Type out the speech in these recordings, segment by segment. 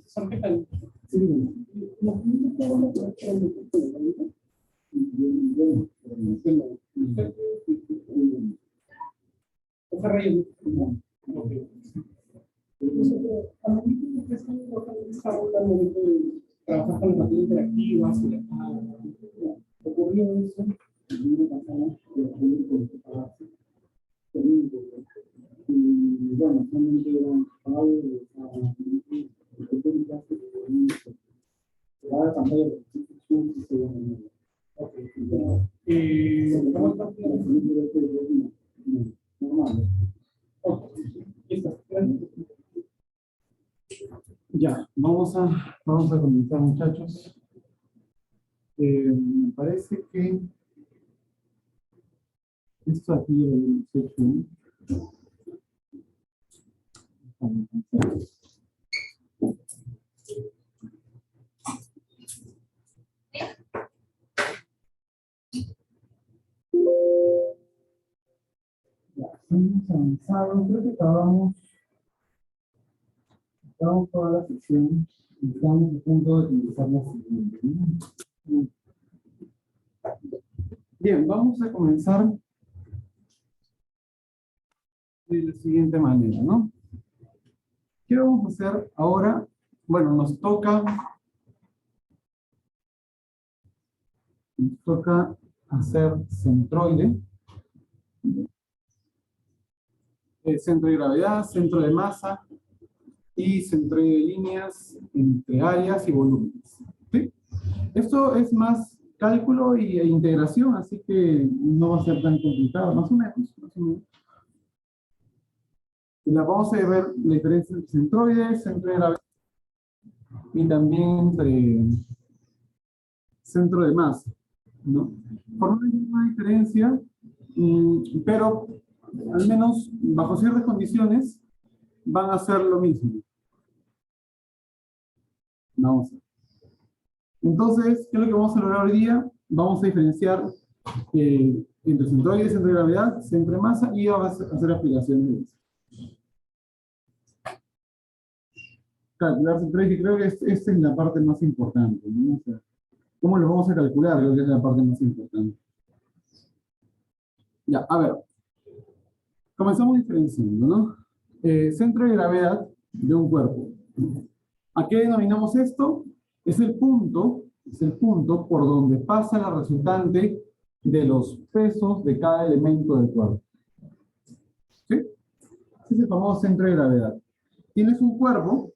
¿Son qué tal? Sí. Trabajar con las materias interactivas, ocurrió eso, y bueno, solamente eran la pantalla de normal. Listo. Ya, vamos a comenzar, muchachos. Me parece que esto aquí lo hemos hecho. Ya, hemos avanzado, creo que acabamos toda la sesión y estamos a punto de utilizar la siguiente, ¿no? Bien, vamos a comenzar de la siguiente manera, ¿no? ¿Qué vamos a hacer ahora? Bueno, nos toca hacer centroide, centro de gravedad, centro de masa y centroide de líneas entre áreas y volúmenes. ¿Sí? Esto es más cálculo e integración, así que no va a ser tan complicado, más o menos. Y la vamos a ver la diferencia entre centroides, centro de gravedad y también entre centro de masa, ¿no? Por no hay ninguna diferencia, pero al menos bajo ciertas condiciones van a hacer lo mismo. Vamos a ver. Entonces, ¿qué es lo que vamos a lograr hoy día? Vamos a diferenciar entre centroides, centro de gravedad, centro de masa y vamos a hacer aplicaciones de eso. Calcular centroides, que creo que esta es la parte más importante, ¿no? O sea, ¿cómo lo vamos a calcular? Creo que es la parte más importante. Ya, a ver. Comenzamos diferenciando, ¿no? Centro de gravedad de un cuerpo. ¿A qué denominamos esto? Es el punto por donde pasa la resultante de los pesos de cada elemento del cuerpo. ¿Sí? Ese es el famoso centro de gravedad. Tienes un cuerpo,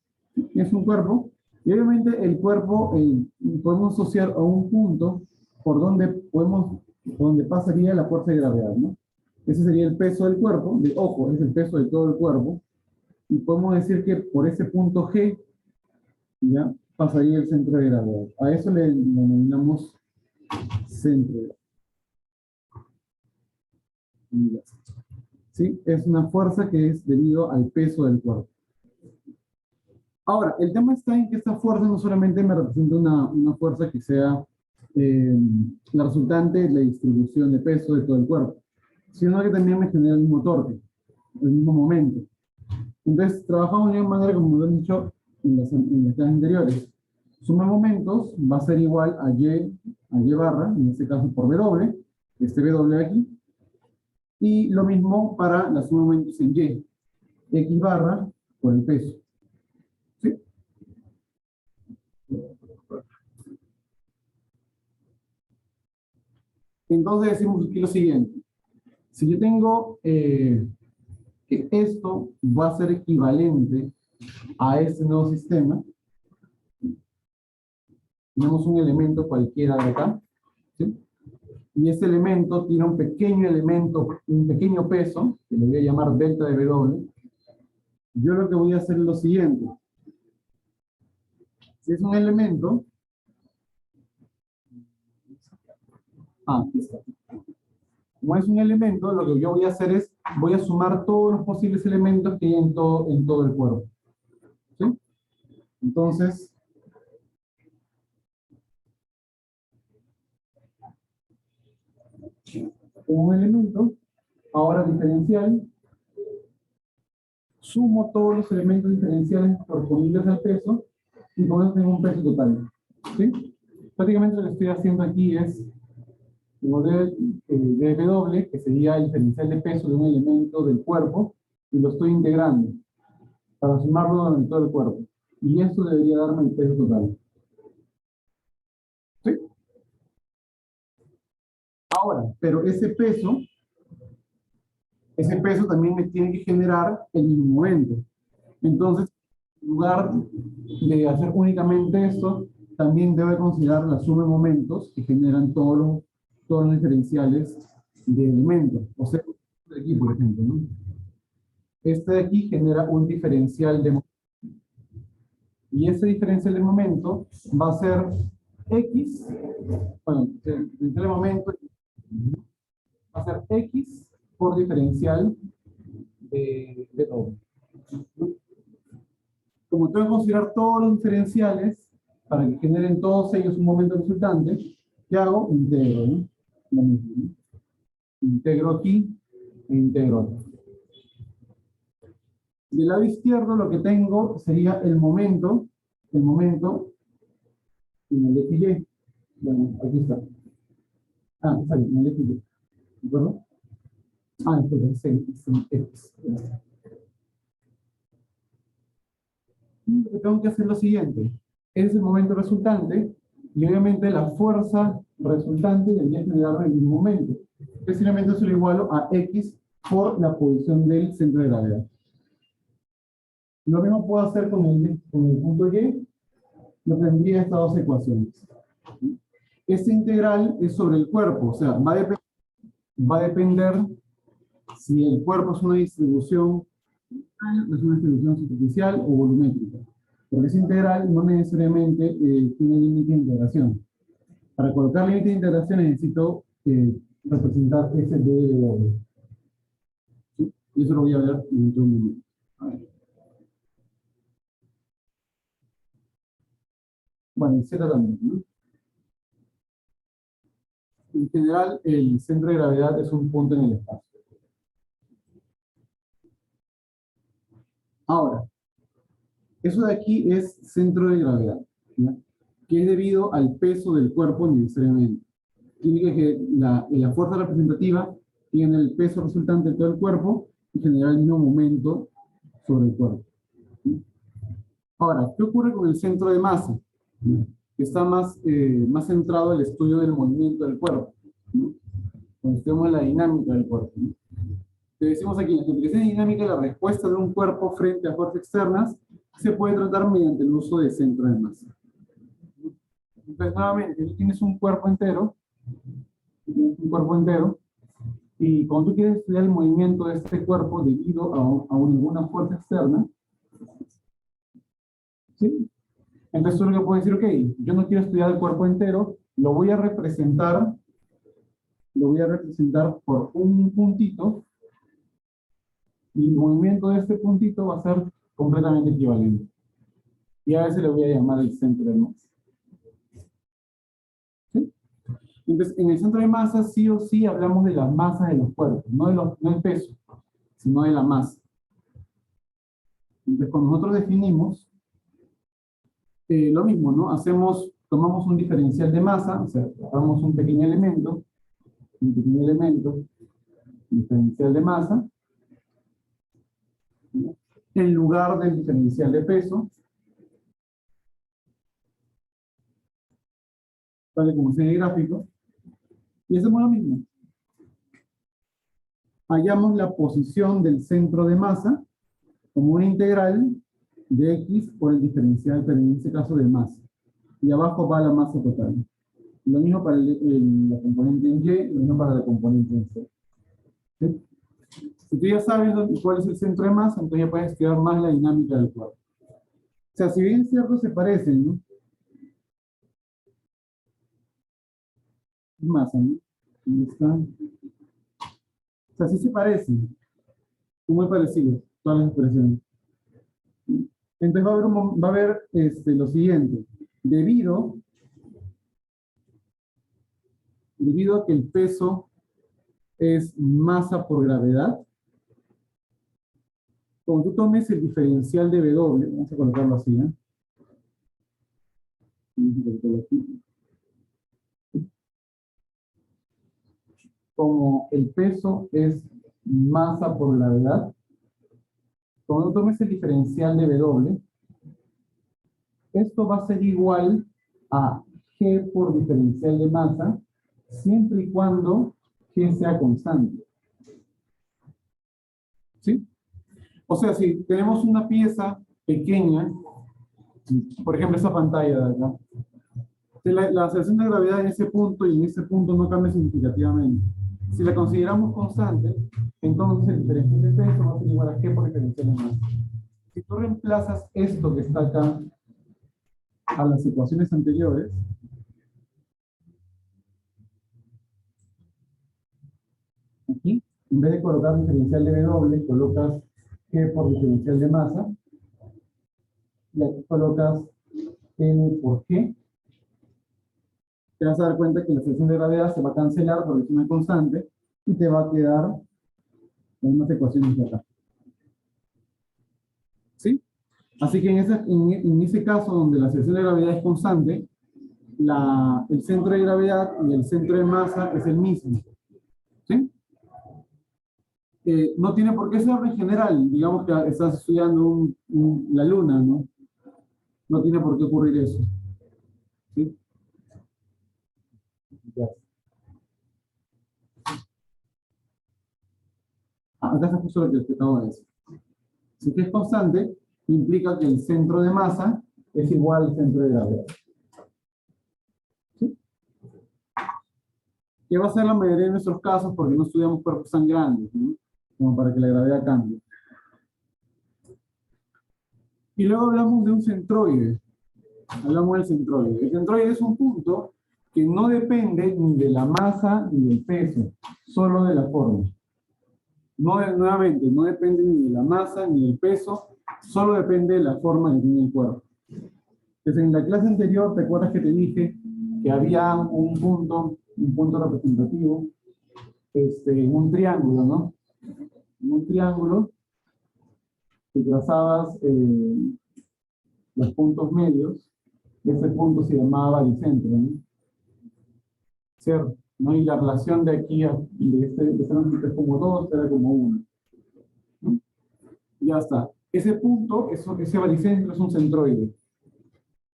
y obviamente el cuerpo podemos asociar a un punto por donde pasaría la fuerza de gravedad, ¿no? Ese sería el peso del cuerpo, ojo, es el peso de todo el cuerpo, y podemos decir que por ese punto G, ya, pasaría el centro de gravedad. A eso le denominamos centro de gravedad. ¿Sí? Es una fuerza que es debido al peso del cuerpo. Ahora, el tema está en que esta fuerza no solamente me representa una fuerza que sea la resultante de la distribución de peso de todo el cuerpo, sino que también me genera el mismo torque, el mismo momento. Entonces, trabajamos de una manera, como lo he dicho en las clases anteriores. Suma de momentos va a ser igual a Y barra, en este caso por W, este W aquí. Y lo mismo para la suma de momentos en Y. X barra por el peso. ¿Sí? Entonces decimos aquí lo siguiente. Si yo tengo que esto va a ser equivalente a este nuevo sistema, tenemos un elemento cualquiera de acá, ¿sí? Y ese elemento tiene un pequeño peso, que le voy a llamar delta de W. Yo lo que voy a hacer es lo siguiente. Si es un elemento, aquí está. Como es un elemento, lo que yo voy a hacer es, voy a sumar todos los posibles elementos que hay en todo el cuerpo. ¿Sí? Entonces, un elemento, ahora diferencial, sumo todos los elementos diferenciales correspondientes al peso, y con eso tengo un peso total. ¿Sí? Prácticamente lo que estoy haciendo aquí es, tengo dW, que sería el diferencial de peso de un elemento del cuerpo, y lo estoy integrando para sumarlo durante todo el cuerpo. Y esto debería darme el peso total. ¿Sí? Ahora, pero ese peso también me tiene que generar el mismo momento. Entonces, en lugar de hacer únicamente esto, también debe considerar la suma de momentos que generan todos los diferenciales de elementos. O sea, este de aquí, por ejemplo, ¿no? Este de aquí genera un diferencial de momento. Y ese diferencial de momento va a ser X, bueno, el diferencial de momento va a ser X por diferencial de todo. Como tengo que considerar todos los diferenciales para que generen todos ellos un momento resultante, ¿qué hago? Integro, ¿no? Lo mismo, ¿no? Integro aquí e integro aquí. Del lado izquierdo lo que tengo sería el momento en el XY. Bueno, aquí está. Ah, está bien, en el XY. ¿De acuerdo? Ah, entonces es en X. Y lo que tengo que hacer es lo siguiente. Es el momento resultante y obviamente la fuerza resultante debería generar en el mismo momento. Precisamente eso lo igualo a X por la posición del centro de gravedad. Lo mismo puedo hacer con el punto Y, lo tendría estas dos ecuaciones. Este integral es sobre el cuerpo, o sea, va a depender si el cuerpo es una distribución superficial o volumétrica. Porque ese integral no necesariamente tiene límite de integración. Para colocar límite de integración necesito representar ese dw. ¿Sí? Y eso lo voy a ver en otro momento. A ver. Bueno, el Z también, ¿no? En general, el centro de gravedad es un punto en el espacio. Ahora, eso de aquí es centro de gravedad, ¿ya? Que es debido al peso del cuerpo necesariamente. Significa que la fuerza representativa tiene el peso resultante de todo el cuerpo y genera el mismo momento sobre el cuerpo. ¿Sí? Ahora, ¿qué ocurre con el centro de masa? ¿Sí? Que está más centrado en el estudio del movimiento del cuerpo, ¿no? Cuando estudiamos la dinámica del cuerpo, ¿no? Te decimos aquí, en la simplificación dinámica, la respuesta de un cuerpo frente a fuerzas externas se puede tratar mediante el uso de centro de masa. Entonces, nuevamente, si tú tienes un cuerpo entero, y cuando tú quieres estudiar el movimiento de este cuerpo debido a ninguna fuerza externa, ¿sí? Entonces tú lo que puedes decir, ok, yo no quiero estudiar el cuerpo entero, lo voy a representar por un puntito, y el movimiento de este puntito va a ser completamente equivalente. Y a veces le voy a llamar el centro de masa. ¿Sí? Entonces, en el centro de masa sí o sí hablamos de las masas de los cuerpos, no el peso, sino de la masa. Entonces, cuando nosotros definimos, lo mismo, ¿no? Tomamos un diferencial de masa, o sea, tomamos un pequeño elemento, diferencial de masa, ¿no? En lugar del diferencial de peso, ¿vale? Como se ve en el gráfico, y hacemos lo mismo. Hallamos la posición del centro de masa como una integral de X por el diferencial, pero en este caso de masa. Y abajo va la masa total. Lo mismo para la componente en Y, lo mismo para la componente en C. ¿Sí? Si tú ya sabes cuál es el centro de masa, entonces ya puedes estudiar más la dinámica del cuerpo. O sea, si bien es cierto, se parecen, ¿no? Masa, ¿no? Ahí está. O sea, sí se parecen, son muy parecidos, todas las expresiones. Entonces va a haber lo siguiente. Debido a que el peso es masa por gravedad, cuando tú tomes el diferencial de W, vamos a colocarlo así, ¿eh? Vamos a colocarlo aquí. Como el peso es masa por gravedad, cuando tomes el diferencial de W, esto va a ser igual a G por diferencial de masa, siempre y cuando G sea constante. ¿Sí? O sea, si tenemos una pieza pequeña, por ejemplo, esa pantalla de acá, la aceleración de gravedad en ese punto y en ese punto no cambia significativamente. Si la consideramos constante, entonces el diferencial de peso va a ser igual a G por diferencial de masa. Si tú reemplazas esto que está acá a las ecuaciones anteriores, aquí, en vez de colocar diferencial de W, colocas G por diferencial de masa, y aquí colocas N por G, te vas a dar cuenta que la aceleración de gravedad se va a cancelar porque es una constante, y te va a quedar las mismas ecuaciones de acá. ¿Sí? Así que en ese caso, donde la aceleración de gravedad es constante, el centro de gravedad y el centro de masa es el mismo. ¿Sí? No tiene por qué ser en general. Digamos que estás estudiando la luna, ¿no? No tiene por qué ocurrir eso. ¿Sí? Ya. Acá se puso lo que te acabo de decir. Si es constante, implica que el centro de masa es igual al centro de gravedad. ¿Sí? Que va a ser la mayoría de nuestros casos porque no estudiamos cuerpos tan grandes, ¿no? Como para que la gravedad cambie. Y luego hablamos de un centroide. Hablamos del centroide. El centroide es un punto que no depende ni de la masa ni del peso, solo de la forma. Nuevamente, no depende ni de la masa ni del peso, solo depende de la forma que tiene el cuerpo. Entonces, en la clase anterior, ¿te acuerdas que te dije que había un punto representativo en un triángulo, ¿no? En un triángulo que trazabas los puntos medios, ese punto se llamaba baricentro, ¿no? ¿Cierto? ¿No? Y la relación de aquí de este longitude es como 2, era como 1. ¿No? Ya está. Ese punto, ese baricentro es un centroide.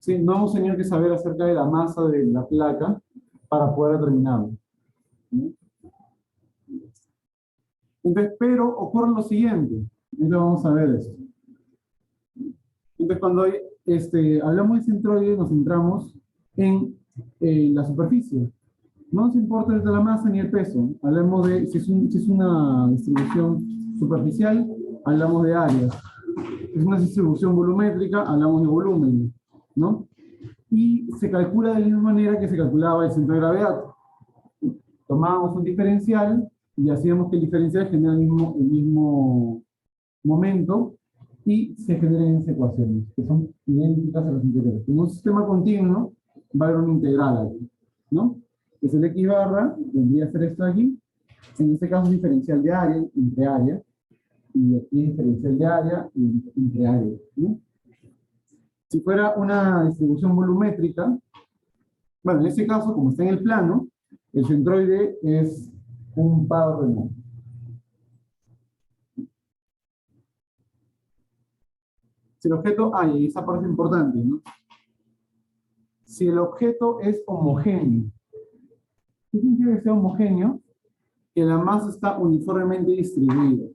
¿Sí? No hemos tenido que saber acerca de la masa de la placa para poder determinarlo. ¿No? Entonces, pero ocurre lo siguiente. Entonces vamos a ver esto. Entonces, cuando hablamos de centroide, nos centramos en la superficie. No nos importa desde la masa ni el peso. Hablamos de, si es una distribución superficial, hablamos de área. Si es una distribución volumétrica, hablamos de volumen, ¿no? Y se calcula de la misma manera que se calculaba el centro de gravedad. Tomábamos un diferencial y hacíamos que el diferencial genera el mismo momento y se generan esas ecuaciones, que son idénticas a las anteriores. En un sistema continuo va a haber una integral aquí, ¿no? Es el X barra, vendría a ser esto aquí. En este caso es diferencial de área entre área, y aquí es diferencial de área entre área, ¿no? Si fuera una distribución volumétrica, bueno, en este caso, como está en el plano, el centroide es un par remoto. Si el objeto, y esa parte es importante, ¿no? Si el objeto es homogéneo, ¿qué significa que sea homogéneo? Que la masa está uniformemente distribuida.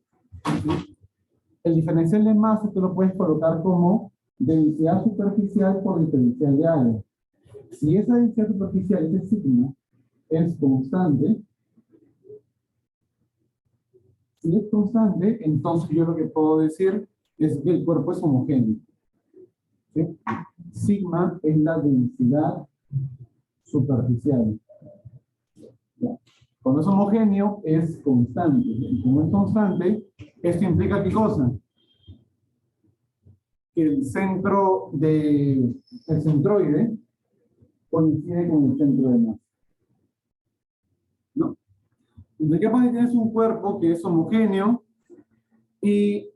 ¿Sí? El diferencial de masa tú lo puedes colocar como densidad superficial por diferencial de área. Si esa densidad superficial, ese signo, es constante, si es constante, entonces yo lo que puedo decir es que el cuerpo es homogéneo. ¿Sí? Sigma es la densidad superficial. ¿Ya? Cuando es homogéneo, es constante. Y como es constante, esto implica ¿qué cosa? Que el centroide coincide con el centro de masa, ¿no? Entonces, ¿qué pasa si tienes un cuerpo que es homogéneo y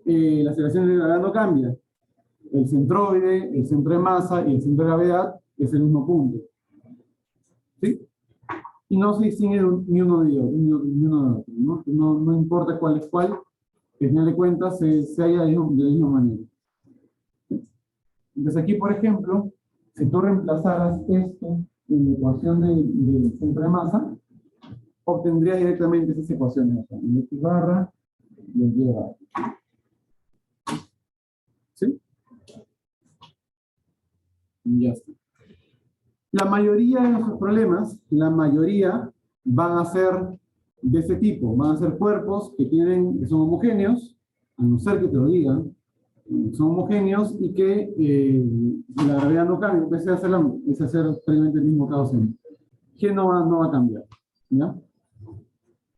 la aceleración de gravedad no cambia? El centroide, el centro de masa y el centro de gravedad es el mismo punto, ¿sí? Y no se distingue ni uno de ellos, ni uno de otro, ¿no? No importa cuál es cuál, que al final de cuentas se halla de la misma manera. Entonces aquí, por ejemplo, si tú reemplazaras esto en la ecuación del centro de masa, obtendrías directamente esas ecuaciones. O sea, en X barra y en Y barra. ¿Sí? Y ya está. La mayoría de nuestros problemas, la mayoría van a ser de ese tipo. Van a ser cuerpos que son homogéneos, a no ser que te lo digan, son homogéneos y que la gravedad no cambia. Ese va a ser prácticamente el mismo caso siempre. Que no va a cambiar. ¿Ya?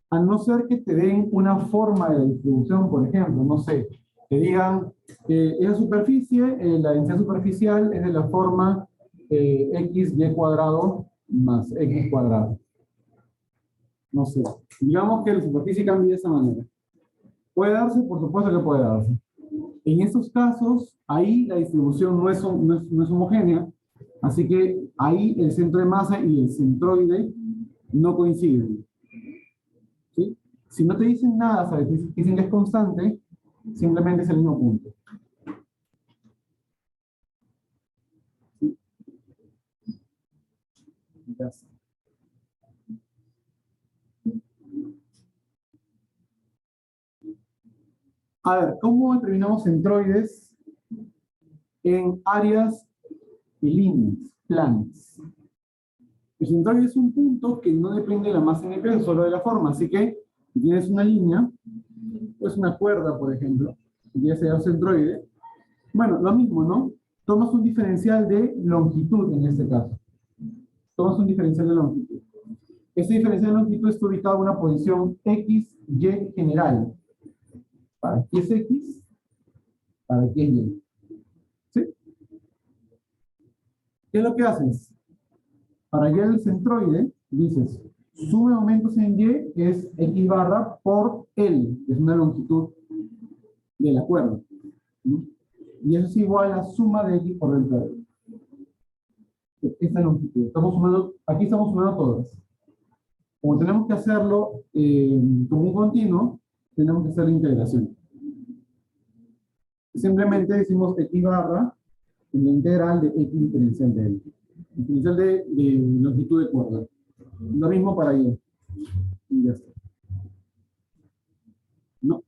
A no ser que te den una forma de distribución, por ejemplo, no sé, te digan, esa superficie, la densidad superficial es de la forma xy cuadrado más x cuadrado. No sé, digamos que la superficie cambia de esa manera. ¿Puede darse? Por supuesto que puede darse. En estos casos, ahí la distribución no es homogénea, así que ahí el centro de masa y el centroide no coinciden. ¿Sí? Si no te dicen nada, ¿sabes? Dicen que es constante, simplemente es el mismo punto. ¿Sí? Ya está. A ver, ¿cómo determinamos centroides en áreas y líneas, planas? El centroide es un punto que no depende de la masa ni el peso, solo de la forma. Así que, si tienes una línea, pues una cuerda, por ejemplo, y ya sea un centroide, bueno, lo mismo, ¿no? Tomas un diferencial de longitud en este caso. Tomas un diferencial de longitud. Este diferencial de longitud está ubicado en una posición X, Y general. Para aquí es X, para aquí es Y. ¿Sí? ¿Qué es lo que haces? Para hallar el centroide, dices, suma de aumentos en Y es X barra por L, que es una longitud de la cuerda. ¿No? Y eso es igual a la suma de X por delta de esta longitud. Aquí estamos sumando todas. Como tenemos que hacerlo como un continuo, tenemos que hacer la integración. Simplemente decimos X barra en la integral de X diferencial de L. Diferencial de longitud de cuerda. Lo mismo para Y. Y ya está. ¿No?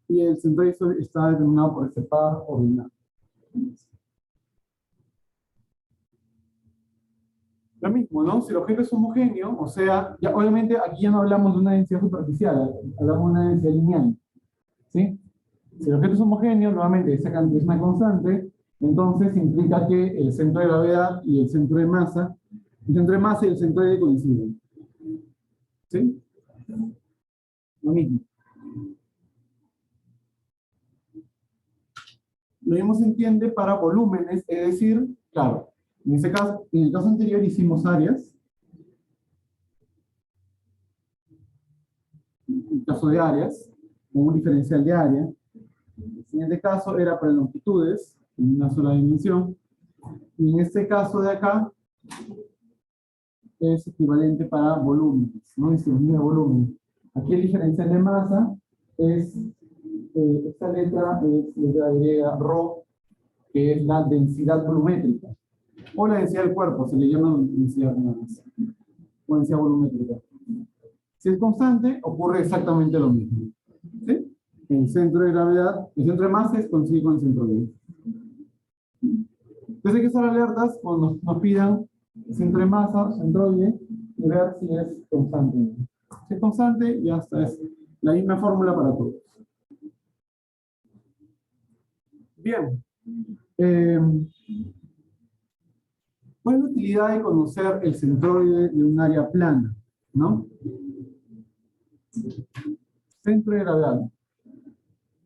Y el centroide está determinado por este par ordinal. Lo mismo, ¿no? Si el objeto es homogéneo, o sea, ya, obviamente aquí ya no hablamos de una densidad superficial, hablamos de una densidad lineal. ¿Sí? Si el objeto es homogéneo, nuevamente esa cantidad es una constante, entonces implica que el centro de gravedad y el centro de masa y el centroide coinciden. ¿Sí? Lo mismo. Lo mismo se entiende para volúmenes, es decir, claro, en este caso, en el caso anterior hicimos áreas, en el caso de áreas, con un diferencial de área. En este caso era para longitudes, en una sola dimensión, y en este caso de acá es equivalente para volúmenes, ¿no? Distribución de volumen. Aquí el diferencial de masa es, esta letra es letra griega ρ, que es la densidad volumétrica, o la densidad del cuerpo, se le llama densidad de masa, o densidad volumétrica. Si es constante, ocurre exactamente lo mismo. ¿Sí? El centro de gravedad, el centro de masa es consigue con el centro de. Entonces hay que estar alertas cuando nos pidan centro de masa, centroide, y ver si es constante. Si es constante, ya está, es la misma fórmula para todos. Bien. Bueno, es la utilidad de conocer el centroide de un área plana? ¿No? Centro de gravedad.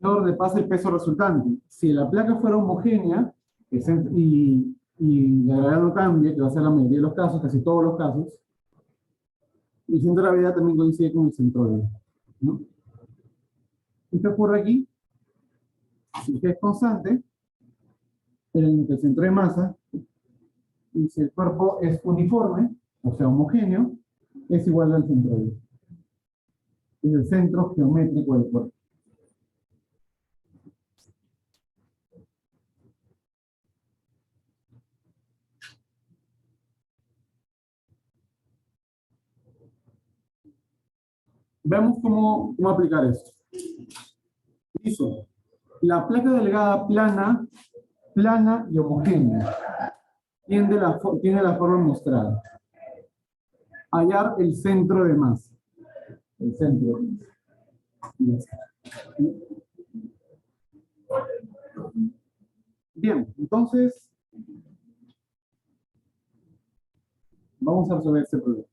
Donde pasa el peso resultante. Si la placa fuera homogénea y la gravedad no cambia, que va a ser la mayoría de los casos, casi todos los casos, el centro de gravedad también coincide con el centroide, ¿no? ¿Qué ocurre aquí? Si G es constante, el centro de masa, y si el cuerpo es uniforme, o sea, homogéneo, es igual al centroide. Es el centro geométrico del cuerpo. Veamos cómo aplicar esto. Listo. La placa delgada plana y homogénea. Tiene la forma mostrada. Hallar el centro de masa. El centro. Bien, entonces vamos a resolver este problema.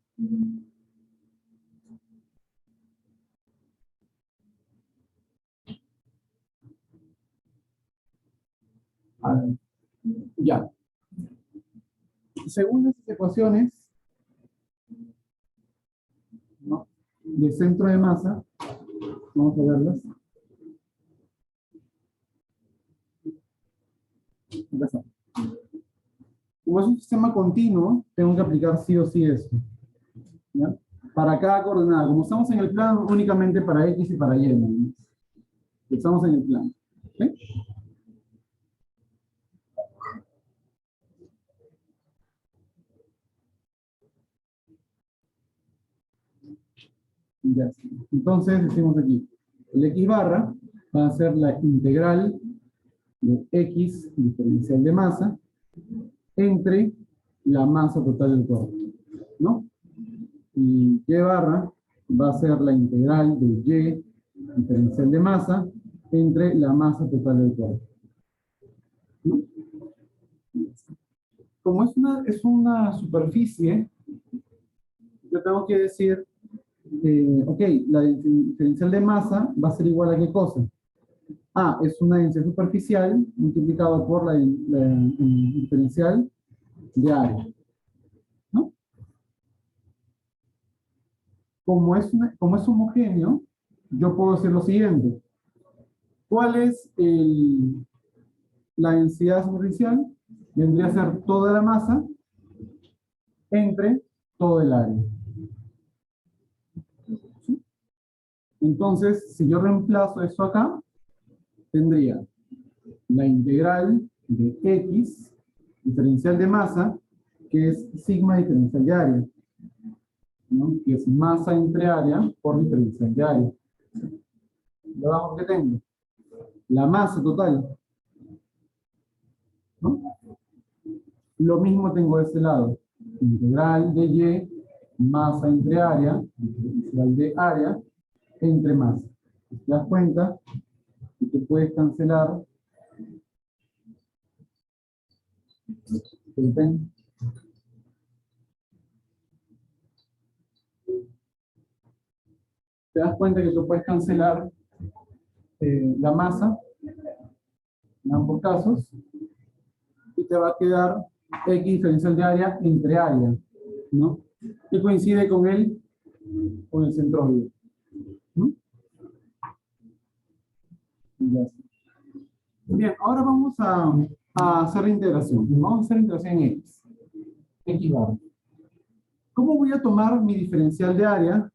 A ver. Ya. Según estas ecuaciones, ¿no?, de centro de masa, vamos a verlas. Empezamos. Como es un sistema continuo, tengo que aplicar sí o sí esto, ¿ya? Para cada coordenada. Como estamos en el plano, únicamente para X y para Y, ¿no? Estamos en el plano. ¿Sí? Ya. Entonces, decimos aquí, el X barra va a ser la integral de X diferencial de masa entre la masa total del cuerpo, ¿no? Y Y barra va a ser la integral de Y diferencial de masa entre la masa total del cuerpo, ¿no? Como es una superficie, yo tengo que decir, ok, la diferencial de masa va a ser igual a ¿qué cosa? A es una densidad superficial multiplicado por la diferencial de área, ¿no? Como es homogéneo, yo puedo decir lo siguiente. ¿Cuál es la densidad superficial? Vendría a ser toda la masa entre todo el área. ¿Sí? Entonces, si yo reemplazo eso acá, tendría la integral de X diferencial de masa, que es sigma diferencial de área, ¿no?, que es masa entre área por diferencial de área. Debajo, ¿qué tengo? La masa total, ¿no? Lo mismo tengo de este lado. Integral de Y, masa entre área, diferencial de área, entre masa. ¿Te das cuenta? Y te puedes cancelar. ¿Ven? Te das cuenta que tú puedes cancelar la masa en ambos casos y te va a quedar X diferencial de área entre área, ¿no? Que coincide con el centroide, ¿no? Bien, ahora vamos a hacer la integración. Vamos a hacer la integración en X. X bar. ¿Cómo voy a tomar mi diferencial de área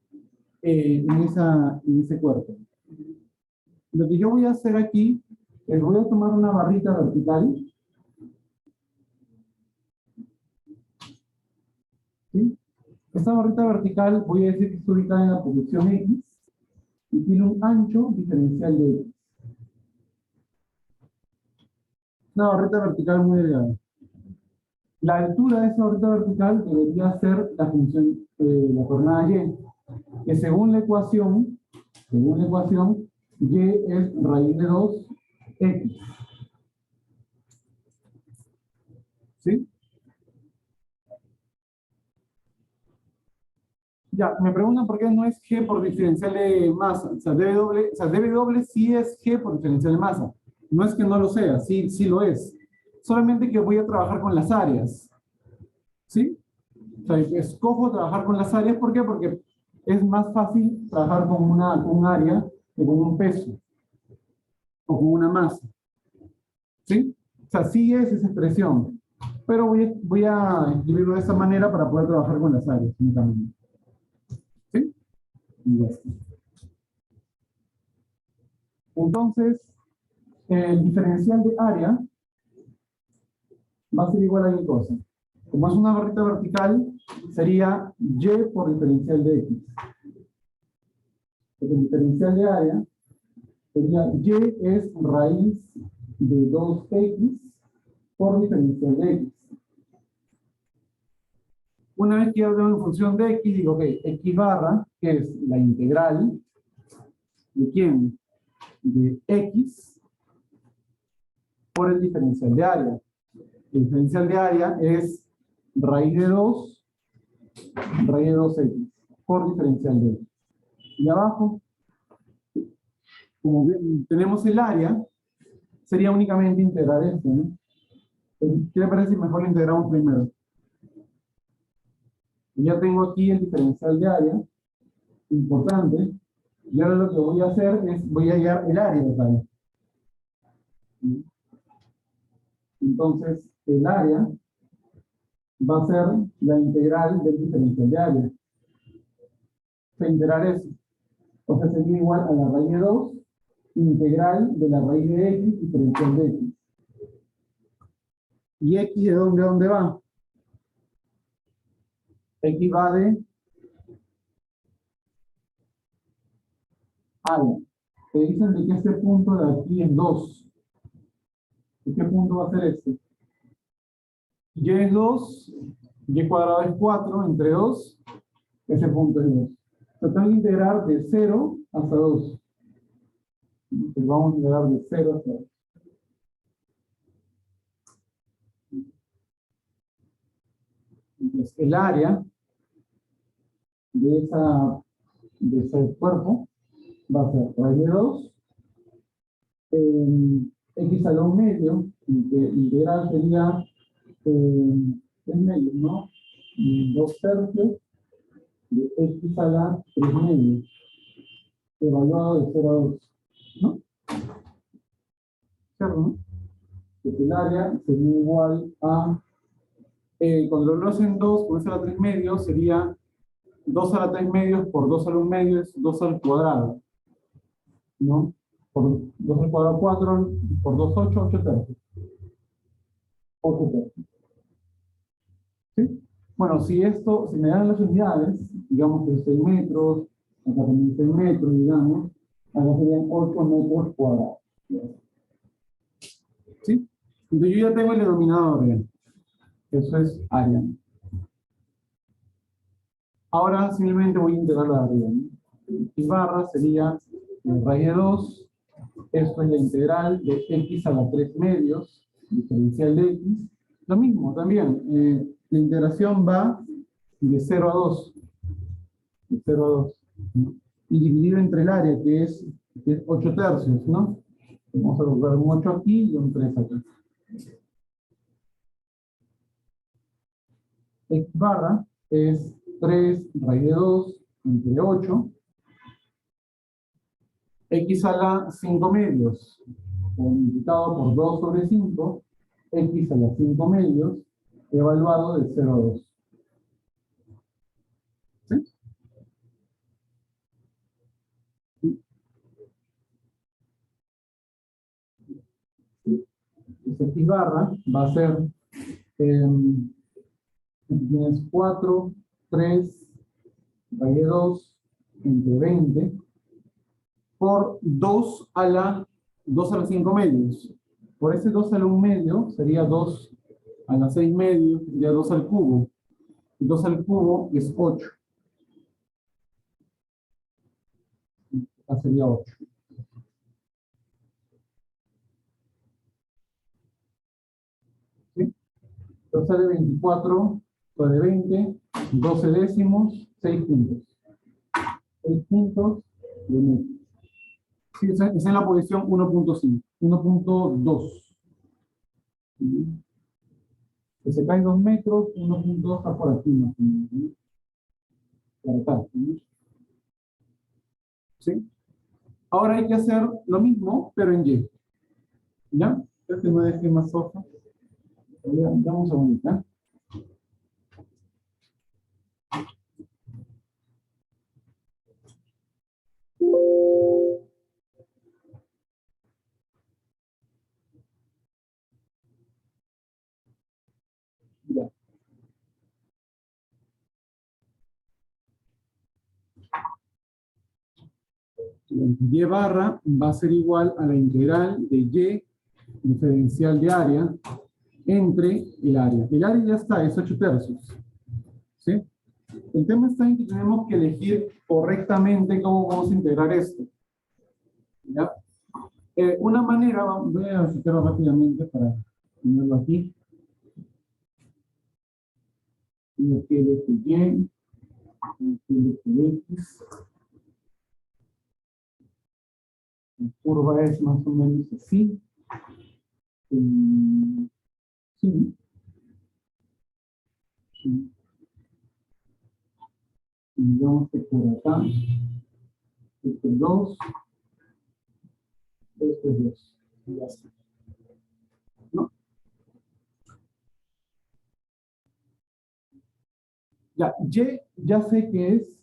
en ese cuerpo? Lo que yo voy a hacer aquí es voy a tomar una barrita vertical. ¿Sí? Esta barrita vertical voy a decir que está ubicada en la posición X y tiene un ancho diferencial de X. Una barrita vertical muy delgada. La altura de esa barrita vertical debería ser la función, la coordenada Y, que según la ecuación, Y es raíz de 2X. ¿Sí? Ya, me preguntan por qué no es G por diferencial de masa. O sea, dB sí es G por diferencial de masa. No es que no lo sea, sí, sí lo es. Solamente que voy a trabajar con las áreas. ¿Sí? O sea, escojo trabajar con las áreas. ¿Por qué? Porque es más fácil trabajar con un área que con un peso o con una masa. ¿Sí? O sea, sí es esa expresión. Pero voy a escribirlo de esa manera para poder trabajar con las áreas únicamente. ¿Sí? Y ya está. Entonces, el diferencial de área va a ser igual a qué cosa. Como es una barrita vertical, sería y por diferencial de x. El diferencial de área sería y es raíz de 2x por diferencial de x. Una vez que ya tengo en función de x, digo, ok, x barra, que es la integral de quién? De x por el diferencial de área. El diferencial de área es raíz de 2x por diferencial de x. Y abajo, como tenemos el área, sería únicamente integrar esto, ¿no? ¿Qué le parece si mejor lo integramos primero? Ya tengo aquí el diferencial de área, importante, y ahora lo que voy a hacer es, voy a hallar el área total. Entonces, el área va a ser la integral del diferencial de área. Integrar eso. O sea, sería igual a la raíz de 2, integral de la raíz de x, diferencial de x. ¿Y x de dónde va? X va de área. Te dicen de que este punto de aquí es 2. ¿Y qué punto va a ser este? Y es 2, y cuadrado es 4, entre 2, ese punto es 2. Se tengo que integrar de 0 hasta 2. Entonces vamos a integrar de 0 hasta 2. Entonces, el área de ese cuerpo va a ser raíz de 2, x a la 1 medio, integral sería 3 medios, ¿no? 2 tercios de x a la 3 medios, evaluado de 0 a 2, ¿no? ¿Cierto, no? Porque el área sería igual a, cuando lo hacen 2, por eso a la 3 medios, sería 2 a la 3 medios por 2 a la 1 medio es 2 al cuadrado, ¿no? Por 2 al cuadrado 4, por 2, 8, 8 tercios. 8 tercios. ¿Sí? Bueno, si me dan las unidades, digamos que 6 metros, acá también 6 metros, digamos, acá serían 8 metros cuadrados. ¿Sí? Entonces yo ya tengo el denominador, ¿bien? Eso es área. Ahora simplemente voy a integrar la arriba, ¿no? Y barra sería raíz de 2, esto es la integral de x a la 3 medios, diferencial de x. Lo mismo también, la integración va de 0 a 2. De 0 a 2. ¿No? Y dividido entre el área, que es 8 tercios, ¿no? Vamos a colocar un 8 aquí y un 3 acá. X barra es 3 raíz de 2 entre 8. X a la 5 medios, multiplicado por 2 sobre 5, x a la 5 medios, evaluado de 0 a 2. ¿Sí? Entonces, x barra va a ser, tienes 4, 3, raíz de 2, entre 20, por 2 a la 5 medios. Por ese 2 a la 1 medio sería 2 a la 6 medios, sería 2 al cubo. 2 al cubo es 8. Acá sería 8. ¿Sí? Entonces sale 24 sobre 20, 12 décimos, 6 puntos. 6 puntos de metros. Sí, es en la posición 1.5, 1.2. Que se cae 2 metros, 1.2 está por aquí más o menos, ¿no? Por acá, ¿no? ¿Sí? Ahora hay que hacer lo mismo, pero en Y. ¿Ya? Este me deje más hoja. Damos a bonita. Ya. Y barra va a ser igual a la integral de Y diferencial de área entre el área. El área ya está, es 8 tercios. ¿Sí? El tema está en que tenemos que elegir correctamente cómo vamos a integrar esto. ¿Ya? Una manera, voy a citarlo rápidamente para ponerlo aquí. Y que de Y, y de X. La curva es más o menos así. Sí. Sí. Y digamos que por acá, este es 2, este es 2. Y ya está. ¿No? Ya, Y, ya sé que es,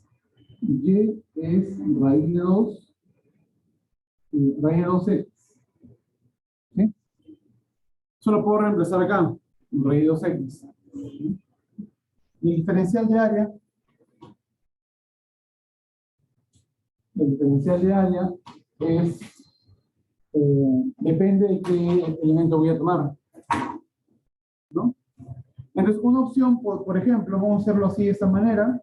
Y es raíz de 2, raíz de 2x. ¿Sí? Eso lo puedo reemplazar acá, raíz de 2x. Y el diferencial de área, es, depende de qué elemento voy a tomar, ¿no? Entonces, una opción, por ejemplo, vamos a hacerlo así de esta manera,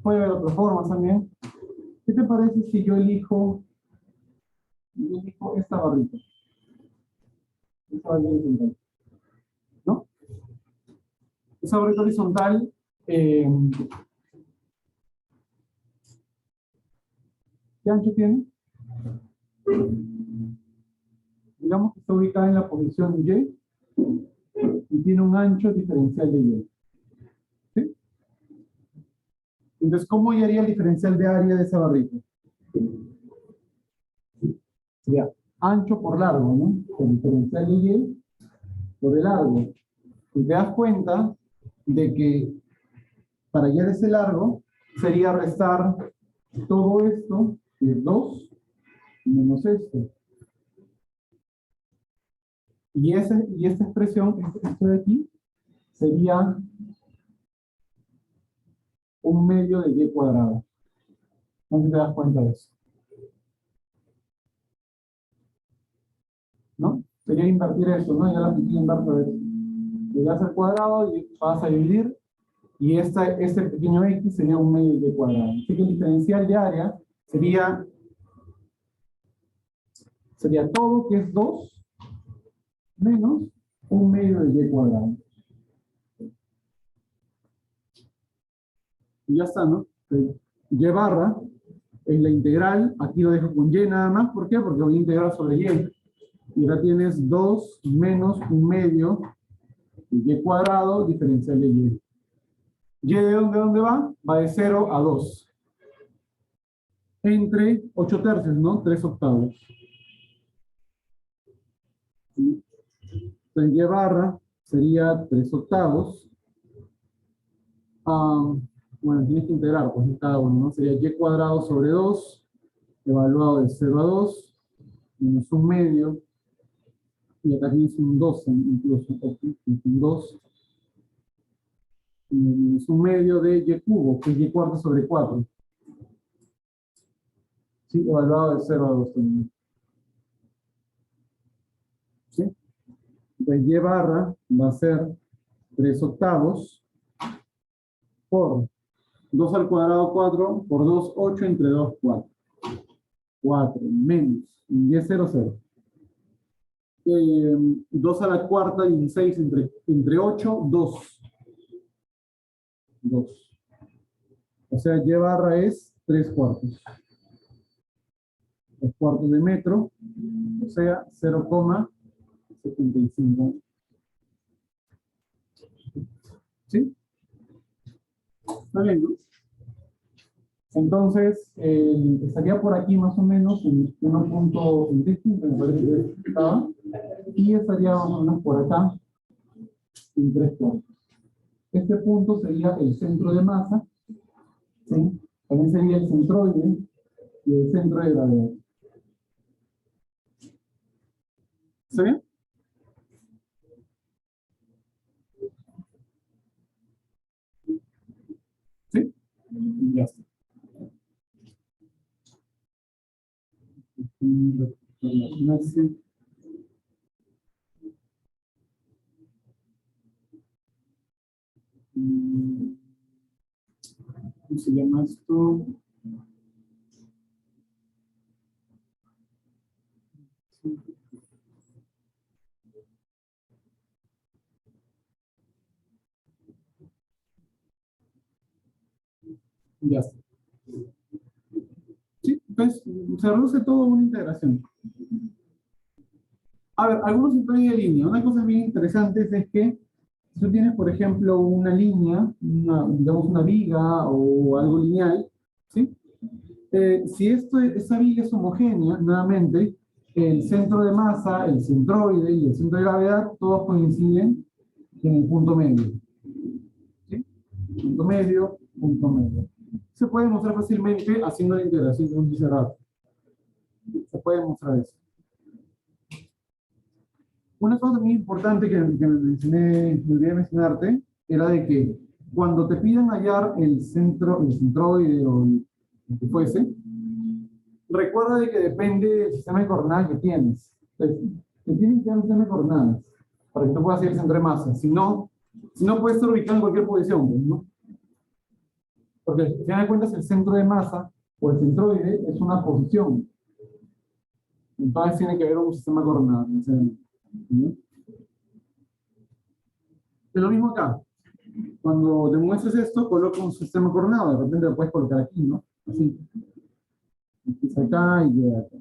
puede haber otras formas también. ¿Qué te parece si yo elijo esta barrita? Esta barrita horizontal, ¿no? Esa barrita horizontal, ¿qué ancho tiene? Digamos que está ubicada en la posición Y y tiene un ancho diferencial de Y. ¿Sí? Entonces, ¿cómo yo haría el diferencial de área de esa barrita? Sería ancho por largo, ¿no? El diferencial de Y por el largo. Y te das cuenta de que para hallar ese largo sería restar todo esto, que es 2, menos esto. Y esta expresión, esto de aquí, sería un medio de Y cuadrado. No sé si te das cuenta de eso. ¿No? Sería invertir eso, ¿no? Ya la pequeña inverso de eso. Llegas al cuadrado y vas a dividir, y este pequeño x sería un medio de Y cuadrado. Así que el diferencial de área sería todo que es 2 menos un medio de Y cuadrado. Y ya está, ¿no? Y barra es la integral, aquí lo dejo con Y nada más, ¿por qué? Porque voy a integrar sobre Y. Y ahora tienes 2 menos un medio de Y cuadrado diferencial de Y. ¿Y de dónde va? Va de 0 a 2. Entre 8 tercios, ¿no? 3 octavos. ¿Sí? Entonces Y barra sería 3 octavos. Bueno, tienes que integrar, pues, cada uno, ¿no? Sería Y cuadrado sobre 2, evaluado de 0 a 2, menos un medio, y acá tienes un 2 incluso, un 2, menos un medio de Y cubo, que es Y cuarto sobre 4. Sí, evaluado de 0 a 2 también. ¿Sí? Entonces Y barra va a ser 3 octavos por 2 al cuadrado 4, por 2, 8, entre 2, 4. 4 menos, y es 0, 0. 2 a la cuarta, 16, entre 8, 2. 2. O sea, Y barra es 3/4. 3/4 de metro, o sea, 0,75. ¿Sí? ¿Está bien, no? Entonces, estaría por aquí más o menos en 1.25, me parece que estaba, y estaría más o menos por acá en 3/4. Este punto sería el centro de masa, ¿sí? También sería el centroide y el centro de gravedad. ¿Está bien? ¿Sí? Ya está. ¿Cómo se llama esto? Ya está. Sí, pues se reduce todo a una integración. A ver, algunos centroides de línea. Una cosa bien interesante es que si tú tienes, por ejemplo, una línea, digamos una viga o algo lineal, ¿sí? Si esa viga es homogénea, nuevamente, el centro de masa, el centroide y el centro de gravedad, todos coinciden en el punto medio. ¿Sí? Punto medio, punto medio. Se puede mostrar fácilmente haciendo la integración de un cerrado. Se puede mostrar eso. Una cosa muy importante que me olvidé mencionarte, era de que cuando te piden hallar el centroide o el que fuese, recuerda de que depende del sistema de coordenadas que tienes. Entonces, te tienen que dar un sistema de coordenadas para que tú puedas hacer el centro de masa. Si no puedes estar ubicado en cualquier posición, ¿no? Porque al final de cuentas el centro de masa o el centroide es una posición. Entonces tiene que haber un sistema de coordenadas. ¿No? Es lo mismo acá. Cuando demuestres esto, coloca un sistema coordenado. De repente lo puedes colocar aquí, ¿no? Así. Empieza acá y llega acá.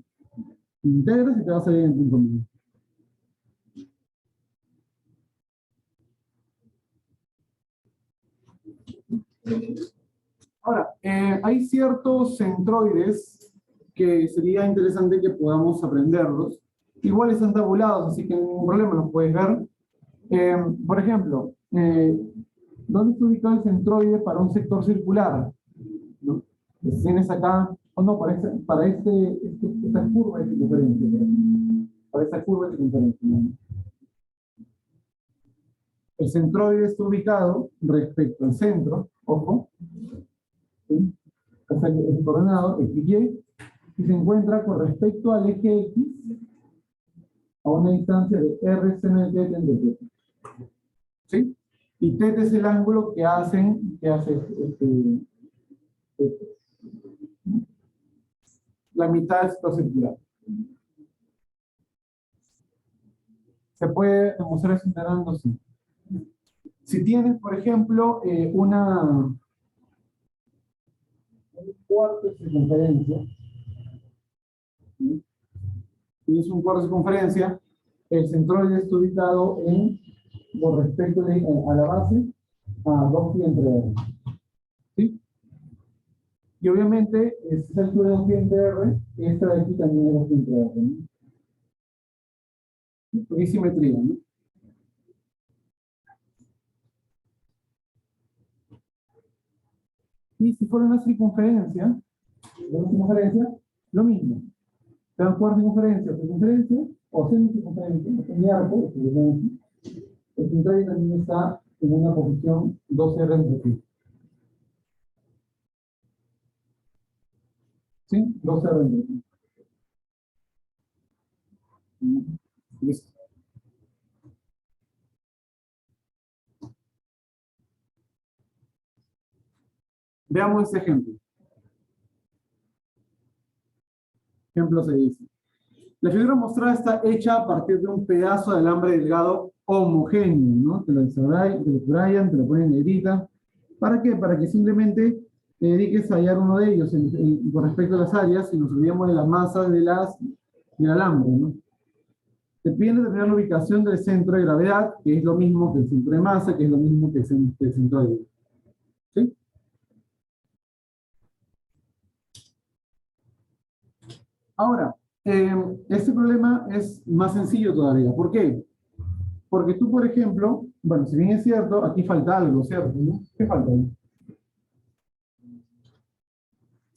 Integras y te va a salir en el punto medio. Ahora, hay ciertos centroides que sería interesante que podamos aprenderlos. Igual están tabulados, así que ningún problema, los puedes ver. Por ejemplo, ¿dónde está ubicado el centroide para un sector circular? ¿No? Tienes acá, o no, para esta curva de circunferencia. Para esta curva de circunferencia. ¿No? El centroide está ubicado respecto al centro, ojo, ¿sí? Está el coordenado x, y se encuentra con respecto al eje x a una distancia de r seno de θ entre θ. ¿Sí? Y θ es el ángulo que hace la mitad del sector circular. Se puede demostrar eso integrando así. Si tienes, por ejemplo, un cuarto de circunferencia, ¿sí? Tienes un cuarto de circunferencia, el centroide está ubicado con respecto a la base a 2 pi entre r. ¿Sí? Y obviamente, esta altura de 2 pi entre r, esta de aquí también es 2 pi entre r. ¿No? Porque hay simetría, ¿no? Y si fuera una circunferencia, lo mismo. Te dan cuarto circunferencia, o semicircunferencia, semiarco, el centroide también está en una posición 2R entre pi. ¿Sí? 2R entre pi. Listo. Veamos este ejemplo. Ejemplo se dice. La figura mostrada está hecha a partir de un pedazo de alambre delgado homogéneo, ¿no? Te lo subrayan, te lo ponen en negrita. ¿Para qué? Para que simplemente te dediques a hallar uno de ellos con respecto a las áreas y nos olvidemos de las masas del alambre, ¿no? Te piden determinar la ubicación del centro de gravedad, que es lo mismo que el centro de masa, que es lo mismo que el centroide. ¿Sí? Ahora, este problema es más sencillo todavía. ¿Por qué? Porque tú, por ejemplo, bueno, si bien es cierto, aquí falta algo, ¿cierto? ¿No? ¿Qué falta ahí?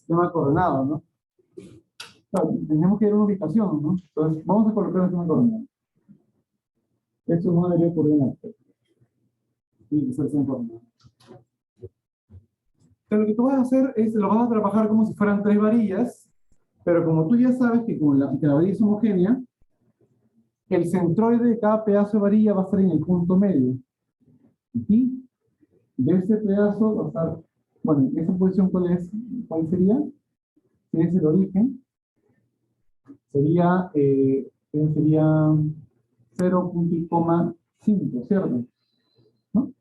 Tema coordenado, ¿no? Claro, tenemos que ir a una ubicación, ¿no? Entonces, vamos a colocar el tema coordenado. Esto no debería coordinar. Tiene que ser tema coordenado. Pero lo que tú vas a hacer es, lo vas a trabajar como si fueran tres varillas, pero como tú ya sabes que, que la varilla es homogénea, el centroide de cada pedazo de varilla va a estar en el punto medio. Y de ese pedazo va a estar, bueno, ¿esa posición cuál es? ¿Cuál sería? Si es el origen, sería 0,5, ¿cierto? ¿No?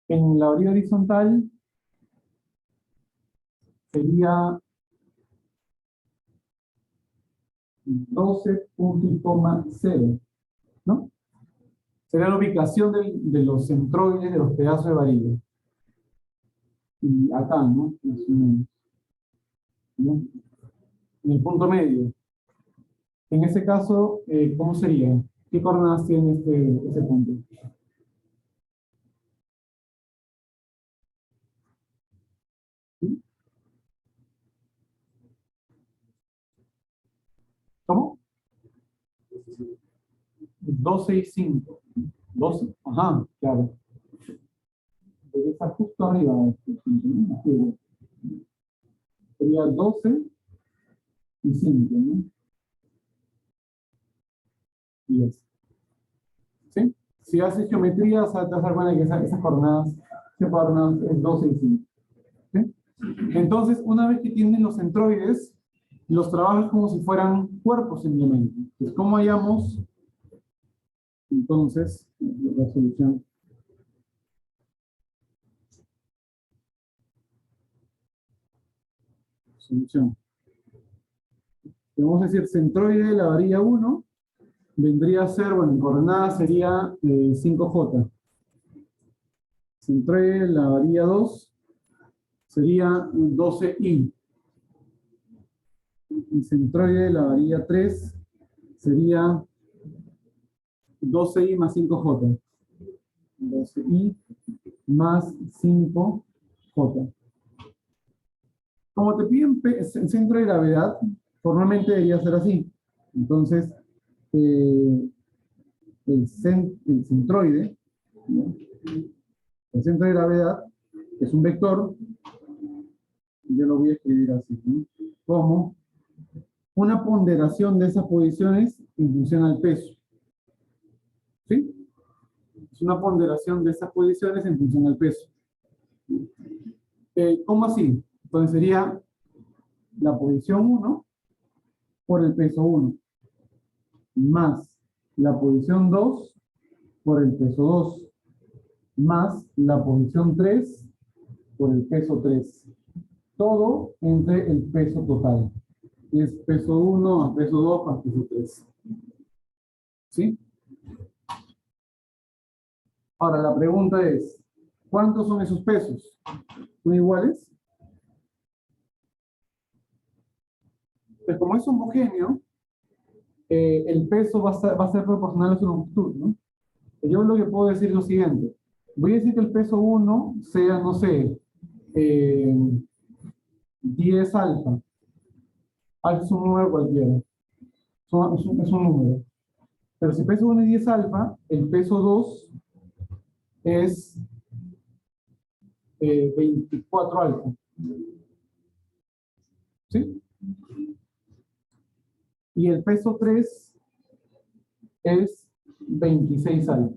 En la orilla horizontal sería 12,0, ¿no? Sería la ubicación de los centroides de los pedazos de varilla. Y acá, ¿no? ¿No? En el punto medio. En ese caso, ¿cómo sería? ¿Qué coordenadas tiene ese punto? ¿Sí? ¿Cómo? 12 y 5. 12. Ajá, claro. Debe estar justo arriba de este punto, ¿no? Aquí, sería 12 y 5, ¿no? 10. ¿Sí? Si haces geometría, o sea, te vas a dar cuenta que esas coordenadas es 12 y 5. ¿Sí? Entonces, una vez que tienes los centroides, los trabajas como si fueran cuerpos simplemente. Entonces, ¿cómo hallamos entonces la solución? Solución. Vamos a decir centroide de la varilla 1 vendría a ser, bueno, en coordenadas sería 5J. Centroide de la varilla 2 sería 12I. Y centroide de la varilla 3 sería 12I más 5J. 12I más 5J. Como te piden el centro de gravedad, formalmente debería ser así. Entonces, eh, el centroide, ¿no? El centro de gravedad es un vector, y yo lo voy a escribir así, ¿no? Como una ponderación de esas posiciones en función al peso. ¿Sí? Es una ponderación de esas posiciones en función al peso. ¿Cómo así? Entonces sería la posición 1 por el peso 1, más la posición 2 por el peso 2, más la posición 3 por el peso 3. Todo entre el peso total. Es peso 1 más peso 2 más peso 3. ¿Sí? Ahora la pregunta es, ¿cuántos son esos pesos? ¿Son iguales? Pues como es homogéneo, el peso va a ser proporcional a su longitud, ¿no? Yo lo que puedo decir es lo siguiente. Voy a decir que el peso 1 sea, no sé, 10 alfa. Alfa es un número cualquiera. Es un número. Pero si peso 1 es 10 alfa, el peso 2 es 24 alfa. ¿Sí? Y el peso 3 es 26 alfa.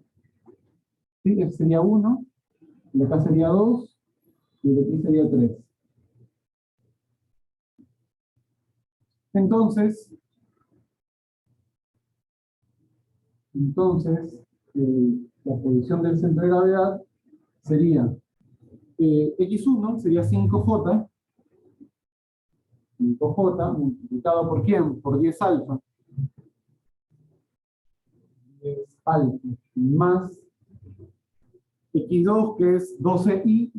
¿Sí? Este sería 1, de acá sería 2 y de aquí sería 3. Entonces, entonces la posición del centro de gravedad sería X1 sería 5J, 5J multiplicado por ¿quién? Por 10 alfa. 10 alfa más X2, que es 12i,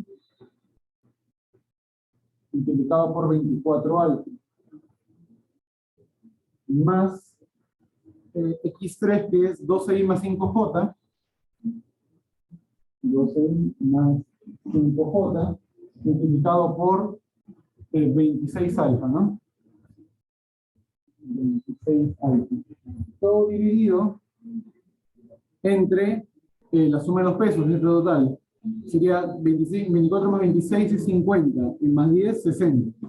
multiplicado por 24 alfa, más X3, que es 12i más 5J, 12i más 5J, multiplicado por 26 alfa, ¿no? 26 alfa. Todo dividido entre la suma de los pesos, el total. Sería 25, 24 más 26 es 50, y más 10, 60.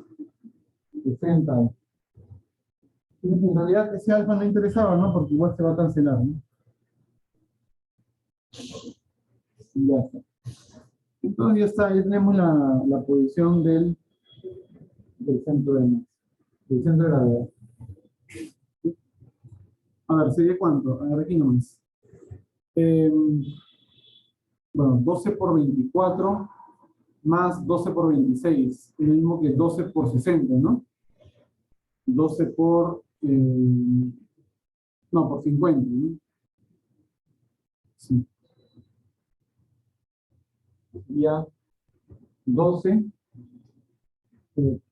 60. En realidad ese alfa no interesaba, ¿no? Porque igual se va a cancelar, ¿no? Y ya está. Entonces ya está, ya tenemos la posición del centro de masa, del centro de gravedad. A ver, ¿sería cuánto? A ver, aquí nomás. Bueno, 12 por 24 más 12 por 26, es lo mismo que 12 por 60, ¿no? 12 por, no, por 50, ¿no? Sí. Sería 12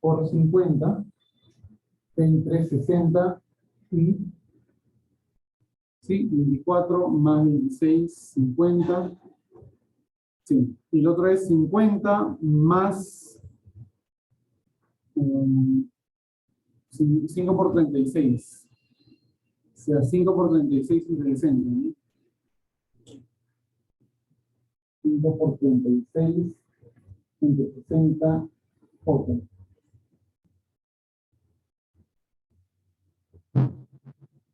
por 50 entre 60 y, sí, 24 más 26, 50. Sí, y el otro es 50 más 5 por 36. O sea, 5 por 36 entre 60, ¿no? 5 por 36 entre 60, ok.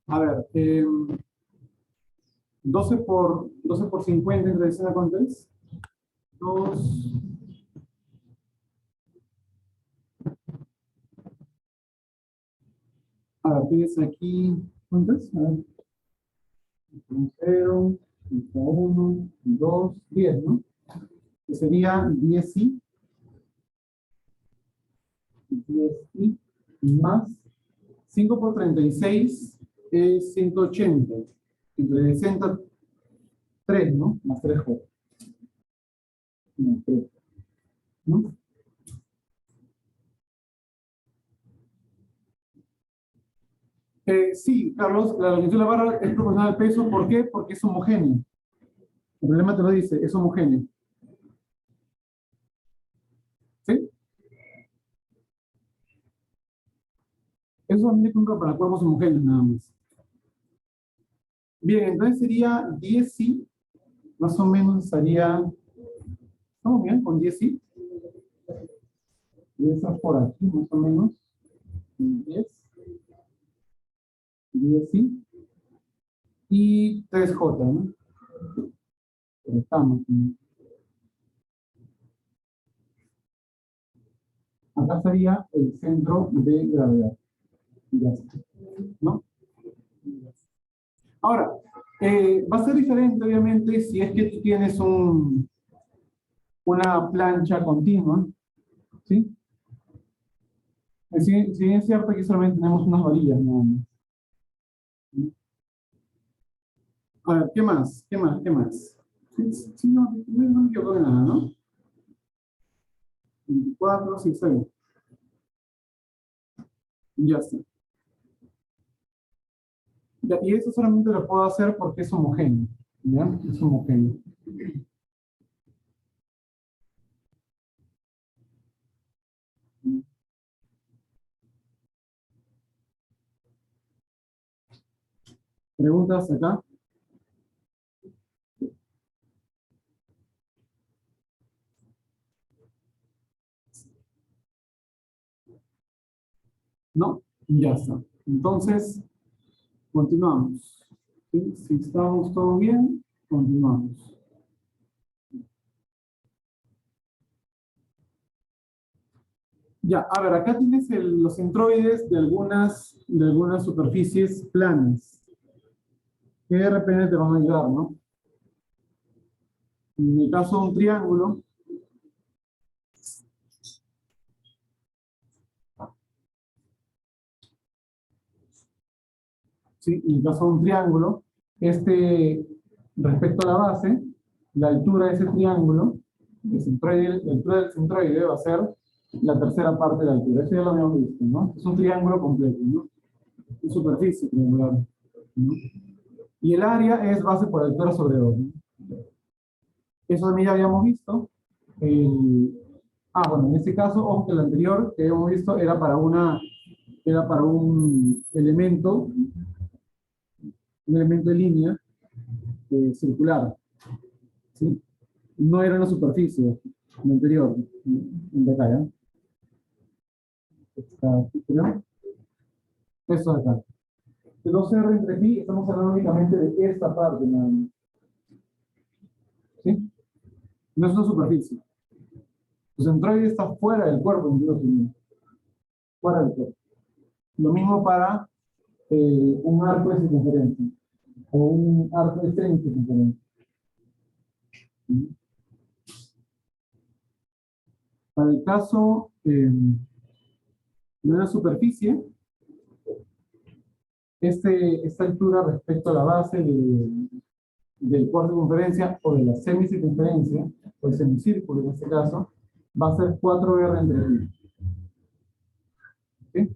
A ver, 12 por 50 entre 60, ¿cuánto es? 2. A ver, tienes aquí, ¿cuántas? A ver. 0, 1, 2, 10, ¿no? Que sería 10i, 10i más 5 por 36 es 180. Entre 60, 3, ¿no? Más 3J. Más 3, ¿no? Sí, Carlos, la longitud de la barra es proporcional al peso. ¿Por qué? Porque es homogéneo. El problema te lo dice, es homogéneo. ¿Sí? Eso solamente cuenta para cuerpos homogéneos nada más. Bien, entonces sería 10i, más o menos estaría, ¿estamos bien con 10i? Debe estar por aquí, más o menos. 10, 10i y 3J, ¿no? Pero estamos, ¿no? Acá estaría el centro de gravedad. Ya está, ¿no? Ahora, va a ser diferente, obviamente, si es que tú tienes una plancha continua, ¿sí? Si bien es cierto que solamente tenemos unas varillas, nada más. A ver, ¿qué más? ¿Qué más? ¿Qué más? Sí, no me equivoco de nada, ¿no? 24, sí, está bien. Ya está. Ya, y eso solamente lo puedo hacer porque es homogéneo. ¿Ya? Es homogéneo. ¿Preguntas acá? ¿No? Ya está. Entonces, continuamos. ¿Sí? Si estamos todo bien, continuamos. Ya, a ver, acá tienes los centroides de algunas superficies planas, que de repente te van a ayudar, ¿no? En el caso de un triángulo, ¿sí? En el caso de un triángulo, respecto a la base, la altura de ese triángulo, la altura del centroide va a ser la tercera parte de la altura. Eso ya lo habíamos visto, ¿no? Es un triángulo completo, ¿no? Una superficie triangular, ¿no? Y el área es base por altura sobre 2, ¿no? Eso también ya habíamos visto. Bueno, en este caso, ojo que el anterior que habíamos visto era para un elemento de línea circular, ¿sí? No era una superficie, el anterior, en detalle. Está aquí, creo. Eso de acá. El 2R entre pi, estamos hablando únicamente de esta parte, nada más. ¿Sí? No es una superficie. El centroide está fuera del cuerpo, incluso, fuera del cuerpo. Lo mismo para un arco de circunferencia o un arco de circunferencia. Para el caso de una superficie, esta altura respecto a la base del cuarto de circunferencia o de la semicircunferencia, o el semicírculo en este caso, va a ser 4R entre pi. ¿Sí?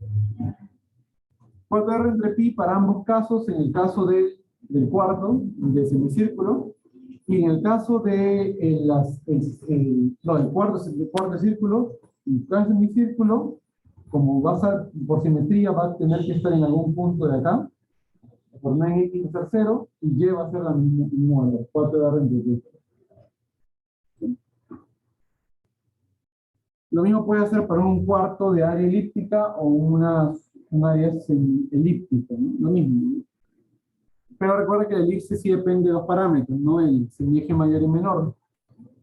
4R entre pi para ambos casos, en el caso del cuarto, del semicírculo, y en el caso de del cuarto círculo, el caso semicírculo, como va a ser por simetría, va a tener que estar en algún punto de acá, por medio X va a ser 0, y Y va a ser la misma, 4R entre pi. Lo mismo puede hacer para un cuarto de área elíptica o un área elíptica, ¿no? Lo mismo, ¿no? Pero recuerda que el elipse sí depende de dos parámetros, ¿no? El semieje mayor y menor.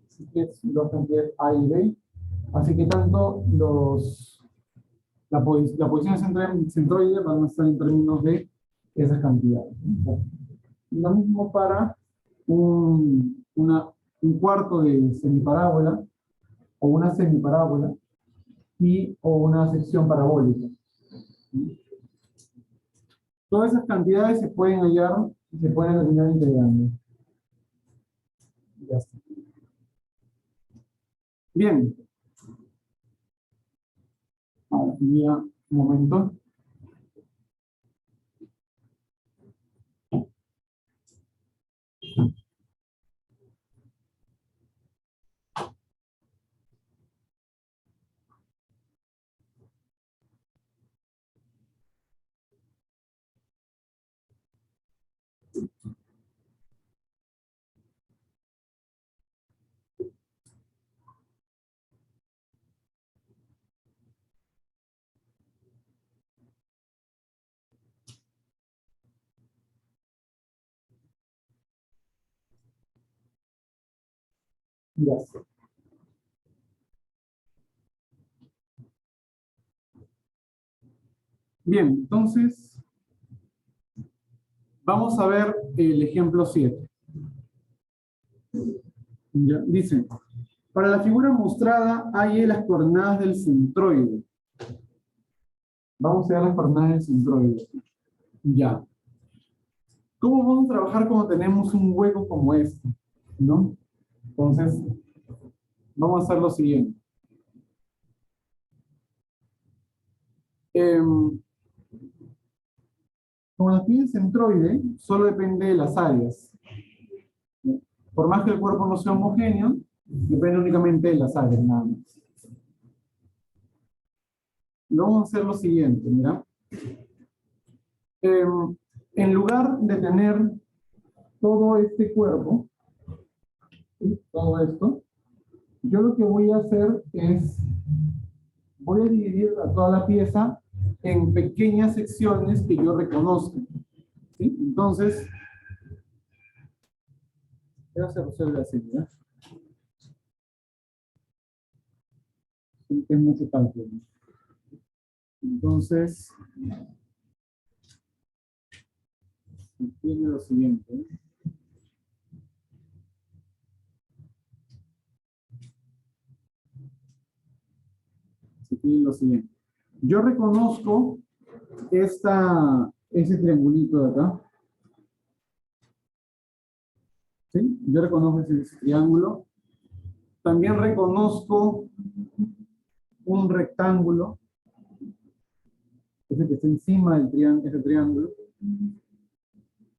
Así que es dos cantidades A y B. Así que tanto la posición centroide van a estar en términos de esas cantidades, ¿no? Lo mismo para un cuarto de semiparábola o una semiparábola o una sección parabólica. Todas esas cantidades se pueden hallar y se pueden terminar integrando. Ya está. Bien. Ahora, un momento. Ya está. Bien, entonces vamos a ver el ejemplo 7. Ya, dice, para la figura mostrada hay las coordenadas del centroide. Vamos a ver las coordenadas del centroide. Ya. ¿Cómo vamos a trabajar cuando tenemos un hueco como este? ¿No? Entonces, vamos a hacer lo siguiente. Como aquí el centroide, solo depende de las áreas. Por más que el cuerpo no sea homogéneo, depende únicamente de las áreas, nada más. Lo vamos a hacer lo siguiente, mira. En lugar de tener todo este cuerpo, ¿sí? Todo esto, yo lo que voy a hacer es, voy a dividir a toda la pieza en pequeñas secciones que yo reconozca. ¿Sí? Entonces, eso se resuelve así, ¿verdad? Es mucho cálculo. Entonces, tiene lo siguiente, ¿eh? Se tiene lo siguiente. Yo reconozco esta ese triangulito de acá. ¿Sí? Yo reconozco ese triángulo. También reconozco un rectángulo, ese que está encima del ese triángulo.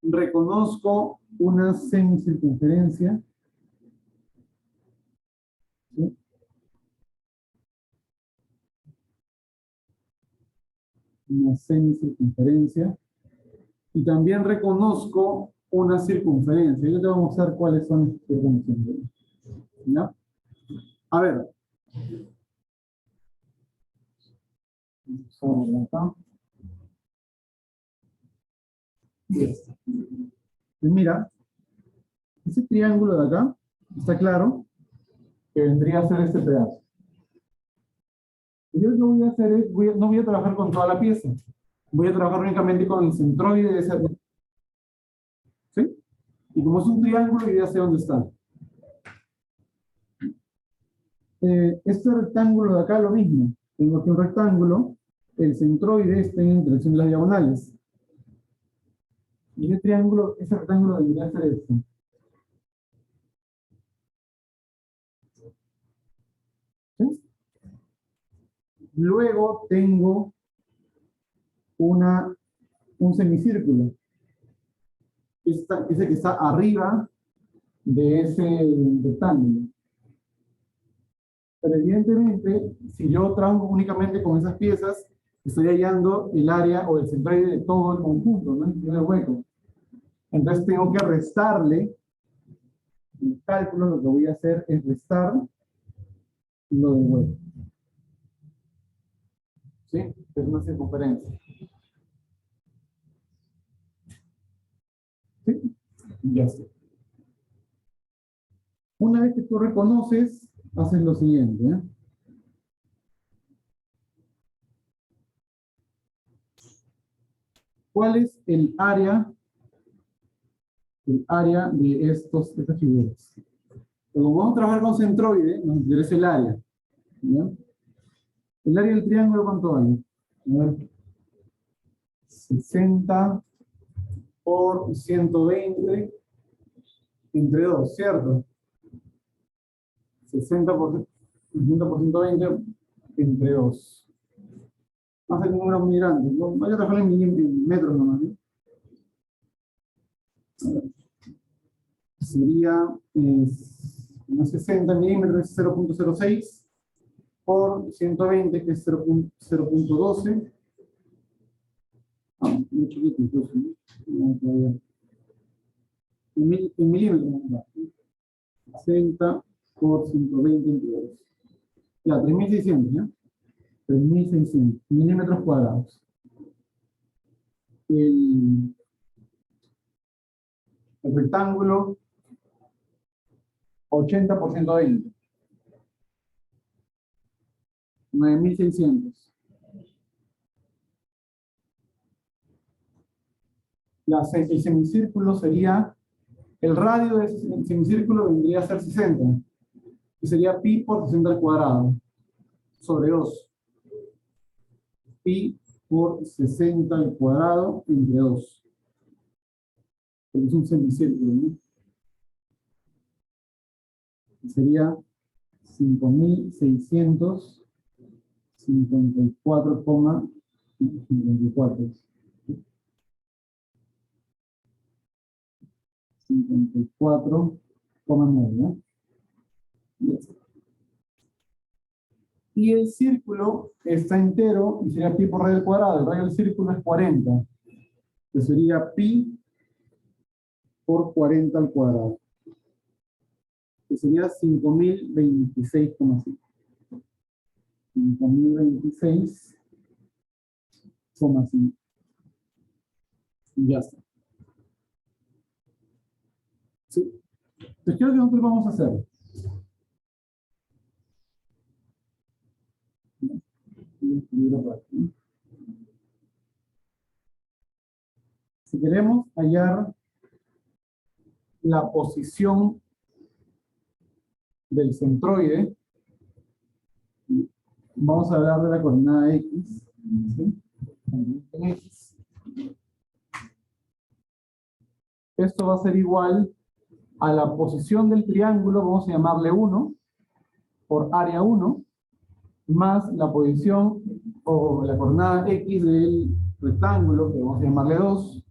Reconozco una semicircunferencia. ¿Sí? Una semicircunferencia. Y también reconozco una circunferencia. Yo te voy a mostrar cuáles son las circunferencias. ¿Ya? A ver. Y mira, ese triángulo de acá, está claro que vendría a ser este pedazo. Y yo lo que voy a hacer es, no voy a trabajar con toda la pieza. Voy a trabajar únicamente con el centroide de esa. ¿Sí? Y como es un triángulo, yo ya sé dónde está. Este rectángulo de acá, lo mismo. Tengo aquí un rectángulo, el centroide está en dirección de las diagonales. Y ese triángulo, ese rectángulo debería ser este. ¿Sí? Luego tengo un semicírculo. Ese que está arriba de ese rectángulo. Pero evidentemente, si yo trabajo únicamente con esas piezas, estoy hallando el área o el centroide de todo el conjunto, ¿no? El hueco. Entonces tengo que restarle el cálculo. Lo que voy a hacer es restar lo del hueco. ¿Sí? Es una circunferencia. ¿Sí? Ya está. Una vez que tú reconoces, haces lo siguiente, ¿eh? ¿Cuál es el área de estas figuras? Como vamos a trabajar con centroide, nos interesa el área. ¿Ya? El área del triángulo, ¿cuánto hay? A ver, 60 por 120 entre 2, ¿cierto? 60 por 120 entre 2. No hace números muy grandes. No, vaya a trabajar en metros nomás, ¿no? Sería unos 60 milímetros, 0.06 por 120, que es 0.12. Muy chiquito incluso, ¿no? En milímetros, ¿no? 60 por 120 entre 2. Ya, 3.600, ¿ya? 3.600 milímetros cuadrados. El rectángulo, 80 por 120. 9.600. El semicírculo sería, el radio de ese semicírculo vendría a ser 60. Y sería pi por 60 al cuadrado, sobre 2. Pi por 60 al cuadrado entre 2. Es un semicírculo, ¿no? Sería 5.654,54. 54,9, ¿no? Y el círculo está entero y sería pi por radio al cuadrado. El radio del círculo es 40, que sería pi por 40 al cuadrado, que sería 5.026,5. 5.026,5. Y ya está. ¿Sí? Entonces, ¿qué es lo que nosotros vamos a hacer? Si queremos hallar la posición del centroide, vamos a hablar de la coordenada X. ¿Sí? X. esto va a ser igual a la posición del triángulo, vamos a llamarle 1, por área 1, más la posición o la coordenada X del rectángulo, que vamos a llamarle 2,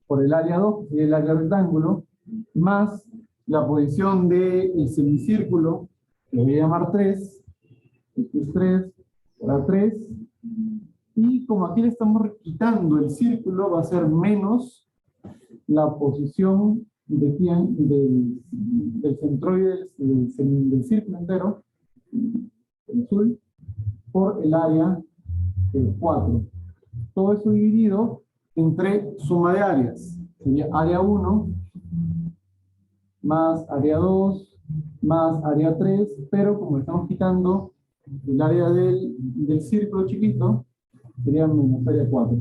por el área 2, que sería el área del rectángulo, más la posición del semicírculo, que voy a llamar 3, X3, por 3, y como aquí le estamos quitando el círculo, va a ser menos la posición del centroide del círculo entero, el azul, por el área 4. Todo eso dividido entre suma de áreas. Sería área 1 más área 2 más área 3, pero como estamos quitando el área del círculo chiquito, sería menos área 4.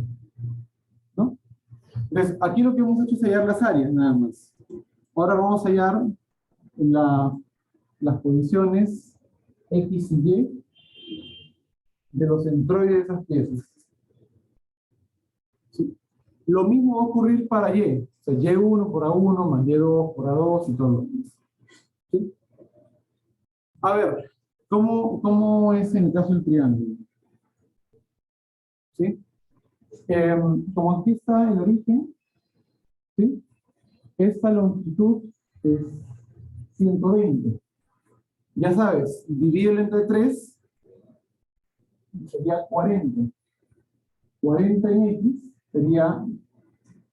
¿No? Entonces, aquí lo que hemos hecho es hallar las áreas, nada más. Ahora vamos a hallar las posiciones X y Y de los centroides de esas piezas. ¿Sí? Lo mismo va a ocurrir para Y. O sea, Y1 por A1 más Y2 por A2 y todo lo demás. ¿Sí? A ver, ¿cómo es en el caso del triángulo? ¿Sí? Como aquí está el origen, ¿sí? Esta longitud es 120. Ya sabes, divídelo entre 3, sería 40. 40 en X sería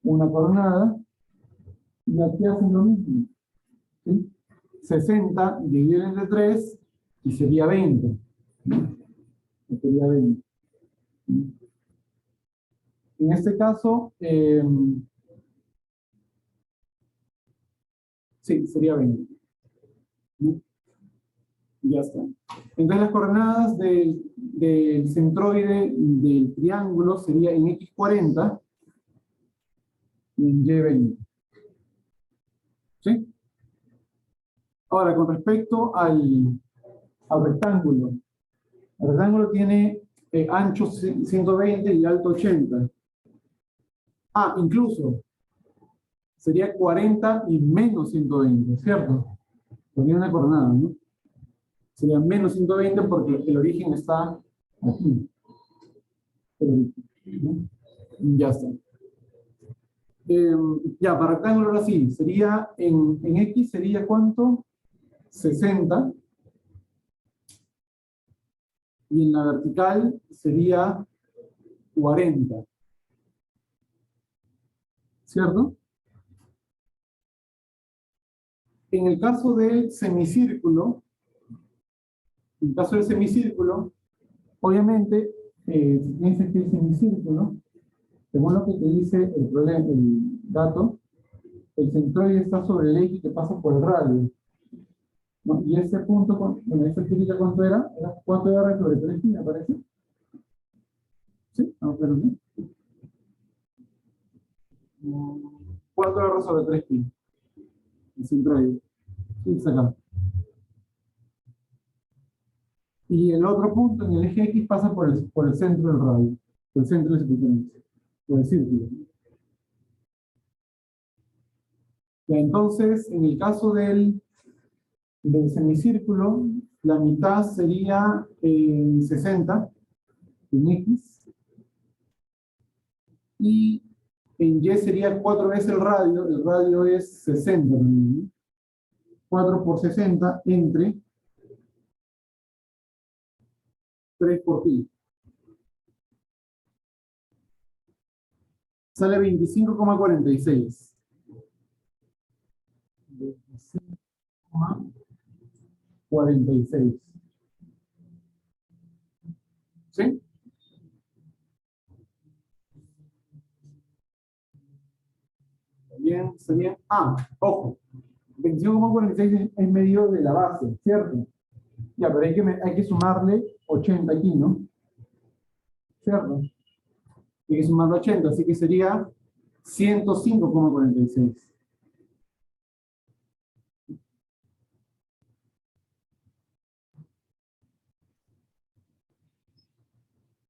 una coordenada, y aquí hacen lo mismo. ¿Sí? 60 dividido entre 3 y sería 20. Sería 20. En este caso, sí, sería 20. Ya está. Entonces las coordenadas del centroide del triángulo sería en X40 y en Y20. ¿Sí? Ahora, con respecto al rectángulo. El rectángulo tiene ancho 120 y alto 80. Ah, incluso sería 40 y menos 120, ¿cierto? Porque una coordenada, ¿no? Sería menos 120 porque el origen está aquí. ¿No? Ya está. Ya, para rectángulo ahora sí, sería en X sería ¿cuánto? 60. Y en la vertical sería 40. ¿Cierto? En el caso del semicírculo, obviamente, si tienes aquí el semicírculo, según lo que te dice el problema, el dato, el centroide está sobre el eje que pasa por el radio. ¿No? Y ese punto, bueno, esa tirita, ¿cuánto era? Era 4R sobre 3pi, me parece. ¿Sí? Vamos a ver, ¿no? 4R sobre 3pi. El centroide. Sí, saca. Y el otro punto en el eje X pasa por el centro del radio, por el centro de circunferencia, por el círculo. Ya, entonces, en el caso del semicírculo, la mitad sería 60 en X, y en Y sería 4 veces el radio es 60 también, ¿no? 4 por 60 entre 3 por pi. Sale 25,46. 25,46. ¿Sí? Bien, sería. Ah, ojo. 25,46 es medio de la base, ¿cierto? Ya, pero hay que sumarle 80 aquí, ¿no? ¿Cierto? Hay que sumarle 80, así que sería 105,46.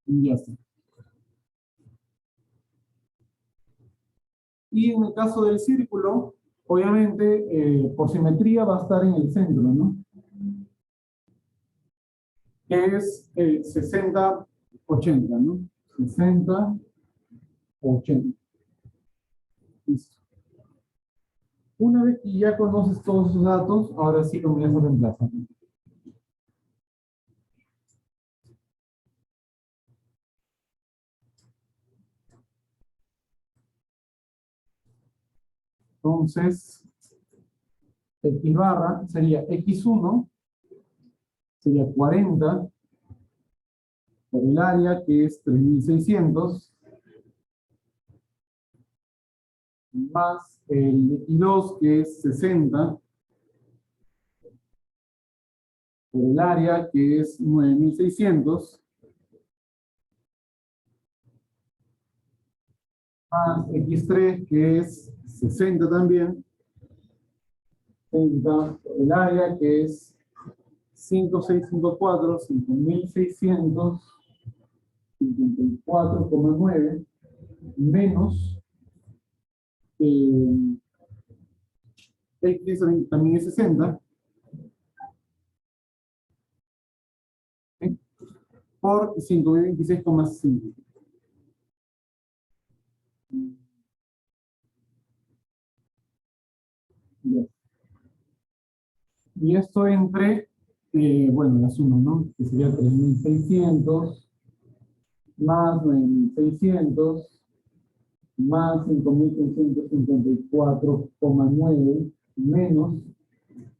Y ya está. Y en el caso del círculo, obviamente, por simetría va a estar en el centro, ¿no? Que es 60-80, ¿no? 60-80. Listo. Una vez que ya conoces todos esos datos, ahora sí comienzas a reemplazar. Entonces, x barra sería x1, sería 40 por el área, que es 3600, más el x2, que es 60, por el área, que es 9600, más x3, que es 60 también, 60 por el área, que es 5654, 5654,9, menos x también es 60, ¿sí? Por 5026,5. Y esto entre, bueno, la suma, ¿no? Que sería 3600 más 9600 más 5654,9 menos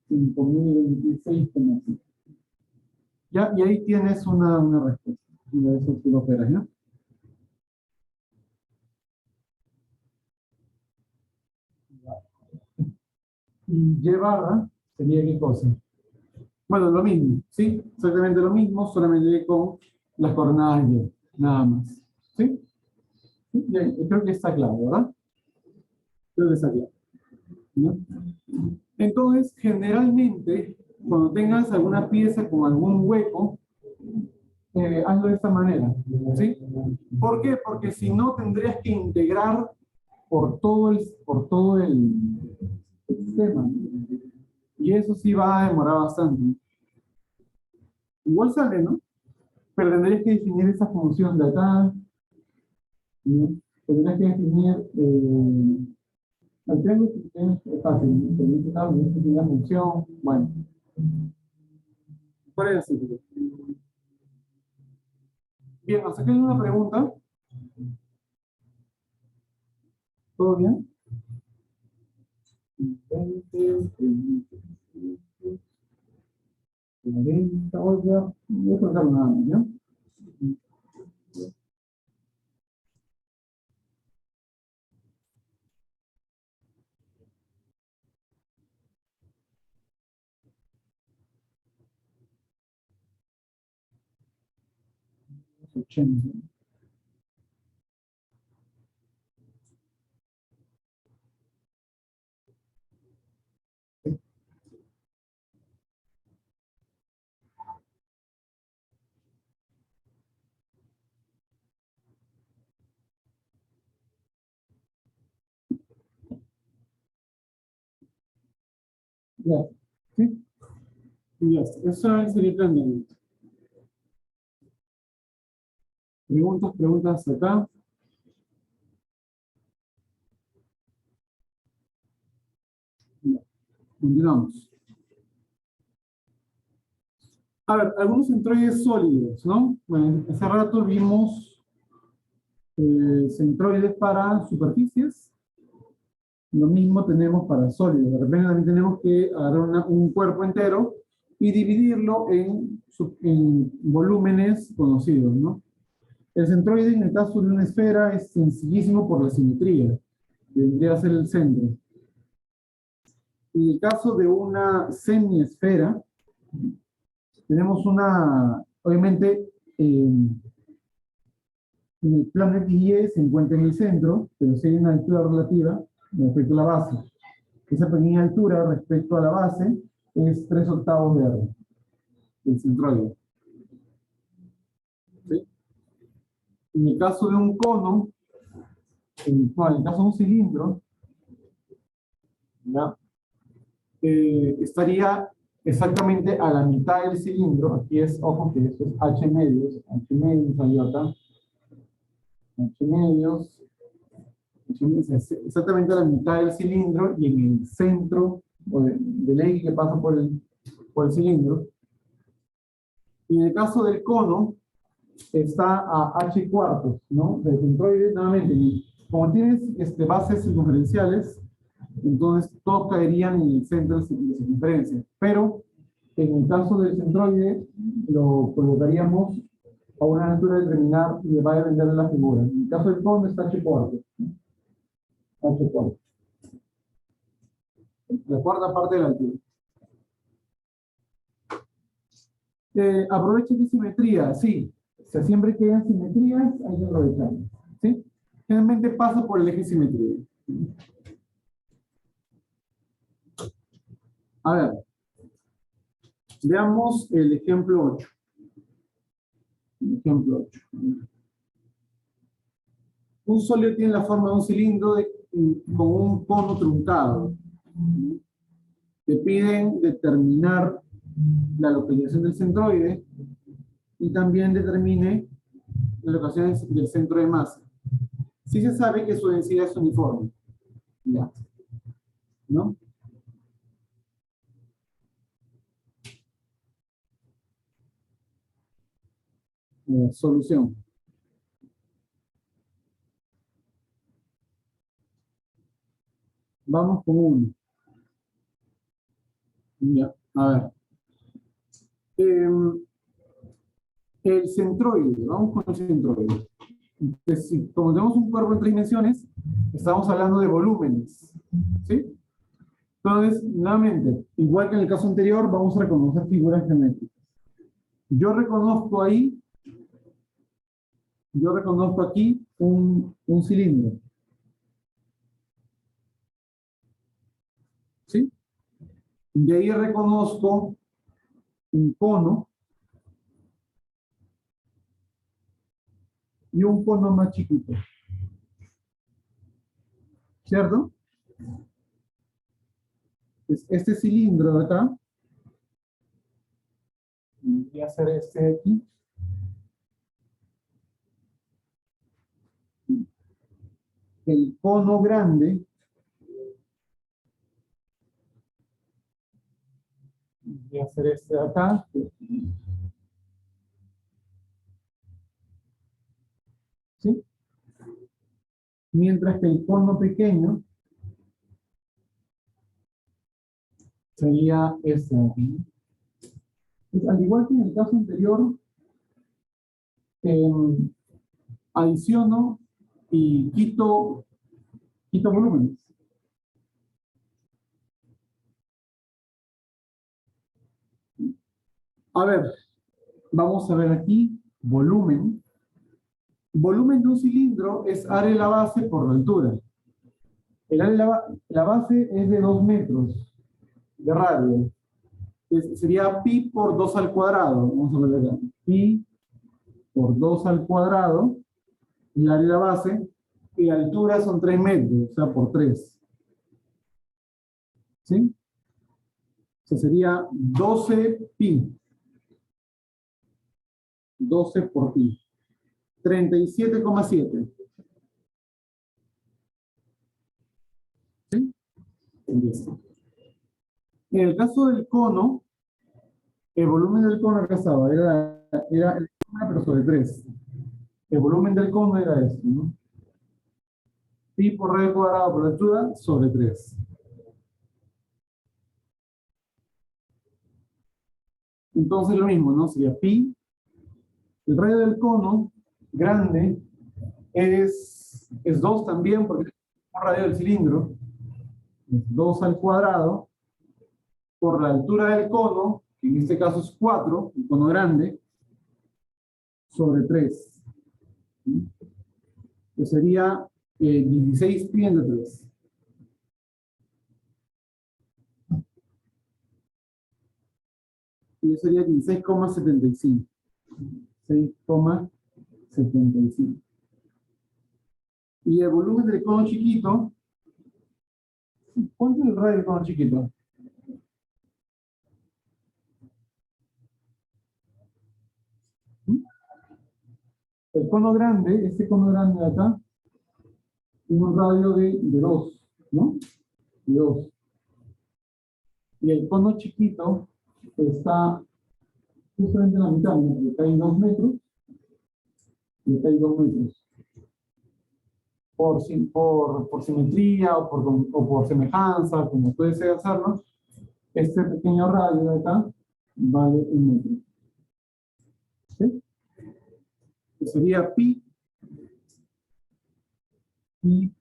5026,5. Ya, y ahí tienes una respuesta. Y eso tú lo operas, ¿no? Y y barra sería qué cosa. Bueno, lo mismo, ¿sí? Exactamente lo mismo, solamente con las coordenadas y, nada más. ¿Sí? ¿Sí? Bien, creo que está claro, ¿verdad? Creo que está claro, ¿no? Entonces, generalmente, cuando tengas alguna pieza con algún hueco, hazlo de esta manera, ¿sí? ¿Por qué? Porque si no, tendrías que integrar por todo el sistema, ¿no? Y eso sí va a demorar bastante. Igual sale, ¿no? Pero tendrías que definir esa función de acá, ¿no? Tendrías que definir el triángulo es fácil, ¿no? Tendrías que definir la función, bueno, por eso. Bien, hasta aquí hay una pregunta. ¿Todo bien? 20, 40, oiga, voy a colocar nada más, ¿no? 80. Ya, ¿sí? Y ya está. Eso sería el planteamiento. Preguntas acá. Ya, continuamos. A ver, algunos centroides sólidos, ¿no? Bueno, hace rato vimos centroides para superficies. Lo mismo tenemos para sólidos. De repente también tenemos que agarrar un cuerpo entero y dividirlo en volúmenes conocidos, ¿no? El centroide, en el caso de una esfera, es sencillísimo por la simetría. Vendría a ser el centro. En el caso de una semiesfera, tenemos obviamente, en el plano X y Y se encuentra en el centro, pero si hay una altura relativa respecto a la base. Esa pequeña altura respecto a la base es 3/8 de R, del centroide. ¿Sí? En el caso de un cono, en el caso de un cilindro, ¿ya? Estaría exactamente a la mitad del cilindro. Aquí es, ojo que esto es H medios salió acá, H medios, es exactamente a la mitad del cilindro y en el centro del eje que pasa por el cilindro. Y en el caso del cono, está a H cuartos, ¿no? Del centroide, nuevamente, y como tienes bases circunferenciales, entonces todos caerían en el centro de circunferencia. Pero en el caso del centroide, lo colocaríamos a una altura determinada y va a depender de la figura. En el caso del cono está H cuartos. H cuartos. La cuarta parte de la altura. Aprovecha de simetría, sí. O sea, siempre que haya simetrías, hay que aprovecharlas. ¿Sí? Generalmente pasa por el eje simetría. A ver, veamos el ejemplo 8. El ejemplo 8. Un sólido tiene la forma de un cilindro con un cono truncado. Te piden determinar la localización del centroide y también determine la localización del centro de masa. Sí se sabe que su densidad es uniforme. ¿Ya? ¿No? Solución. Vamos con uno. Ya, a ver. El centroide, vamos con el centroide. Entonces, como tenemos un cuerpo en 3 dimensiones, estamos hablando de volúmenes. ¿Sí? Entonces, nuevamente, igual que en el caso anterior, vamos a reconocer figuras geométricas. Yo reconozco ahí, yo reconozco aquí un cilindro. ¿Sí? Y ahí reconozco un cono y un cono más chiquito. ¿Cierto? Pues este cilindro de acá, voy a hacer este de aquí. El cono grande, voy a hacer este de acá. ¿Sí? Mientras que el cono pequeño sería este de aquí. Pues, al igual que en el caso anterior, adiciono y quito volúmenes. A ver, vamos a ver aquí, volumen. Volumen de un cilindro es área de la base por la altura. El área de la base es de 2 metros de radio. Sería pi por 2 al cuadrado. Vamos a ver acá. Pi por 2 al cuadrado. El área de la base. Y la altura son 3 metros, o sea, por 3. ¿Sí? O sea, sería 12 pi. 12 por pi. 37,7. ¿Sí? En el caso del cono, el volumen del cono acá estaba, era el cono, pero sobre 3. El volumen del cono era este, ¿no? Pi por radio cuadrado por la altura sobre 3. Entonces lo mismo, ¿no? Sería pi. El radio del cono grande es 2 también, porque es el radio del cilindro. Es 2 al cuadrado por la altura del cono, que en este caso es 4, el cono grande, sobre 3. Que sería 16 pi entre 3. Y eso sería 16,75. 6,75. Y el volumen del cono chiquito ¿Cuánto es el radio del cono chiquito? ¿Mm? El cono grande, este cono grande de acá, tiene un radio de 2, ¿no? De 2. Y el cono chiquito está justamente en la mitad, ¿no? Está en 2 metros y está en 2 metros. Por simetría o por semejanza, como puede ser hacerlo, este pequeño radio de acá vale 1 metro. ¿Sí? Que sería pi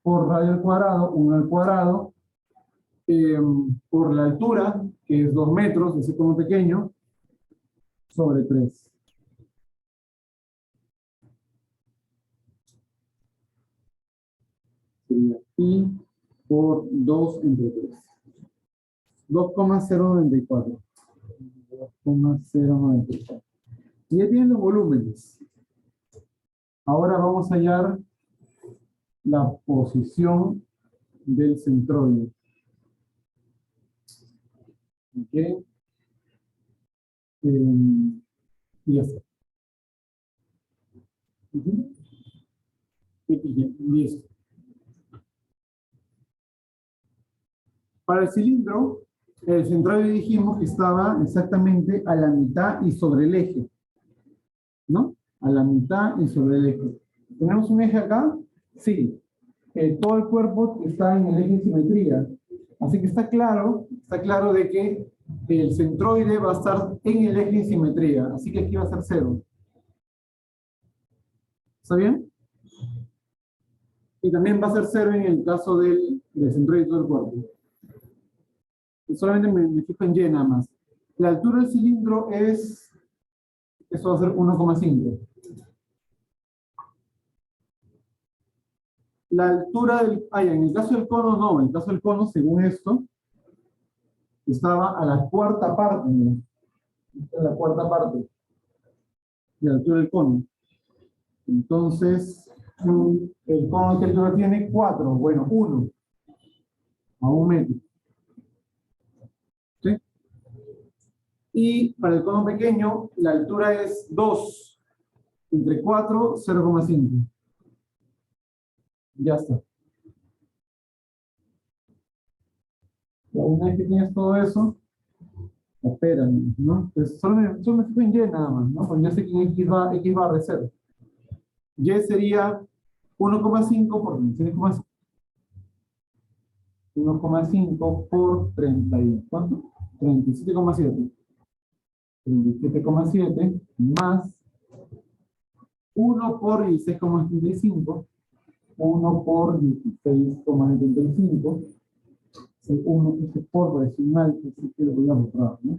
por radio al cuadrado, 1 al cuadrado, por la altura, que es 2 metros, ese cono pequeño, sobre 3. Sería pi por 2 entre 3. 2,094. 2,094. Y ya tienen los volúmenes. Ahora vamos a hallar la posición del centroide. ¿Ok? Y ya está. Listo. Para el cilindro, el centroide dijimos que estaba exactamente a la mitad y sobre el eje, ¿no? A la mitad y sobre el eje. ¿Tenemos un eje acá? Sí. Todo el cuerpo está en el eje de simetría. Así que está claro de que el centroide va a estar en el eje de simetría. Así que aquí va a ser 0. ¿Está bien? Y también va a ser 0 en el caso del centroide de todo el cuerpo. Y solamente me fijo en Y nada más. La altura del cilindro es, eso va a ser 1,5. La altura del, en el caso del cono no, en el caso del cono, según esto, estaba a la cuarta parte, ¿no? A la cuarta parte de la altura del cono. Entonces, el cono que altura tiene 4, bueno, 1 a 1 metro. ¿Sí? Y para el cono pequeño, la altura es 2 entre 4, 0,5. Ya está. Una vez que tienes todo eso, espera, ¿no? Entonces, solo me fijo en Y nada más, ¿no? Porque yo sé que en X va a R0. Y sería 1,5 por 1,5 por 30 y ¿cuánto? 37,7. 37,7 más 1 por 16,75. 1 por 16,75. 1 por decimal, así que lo voy a borrar, ¿no?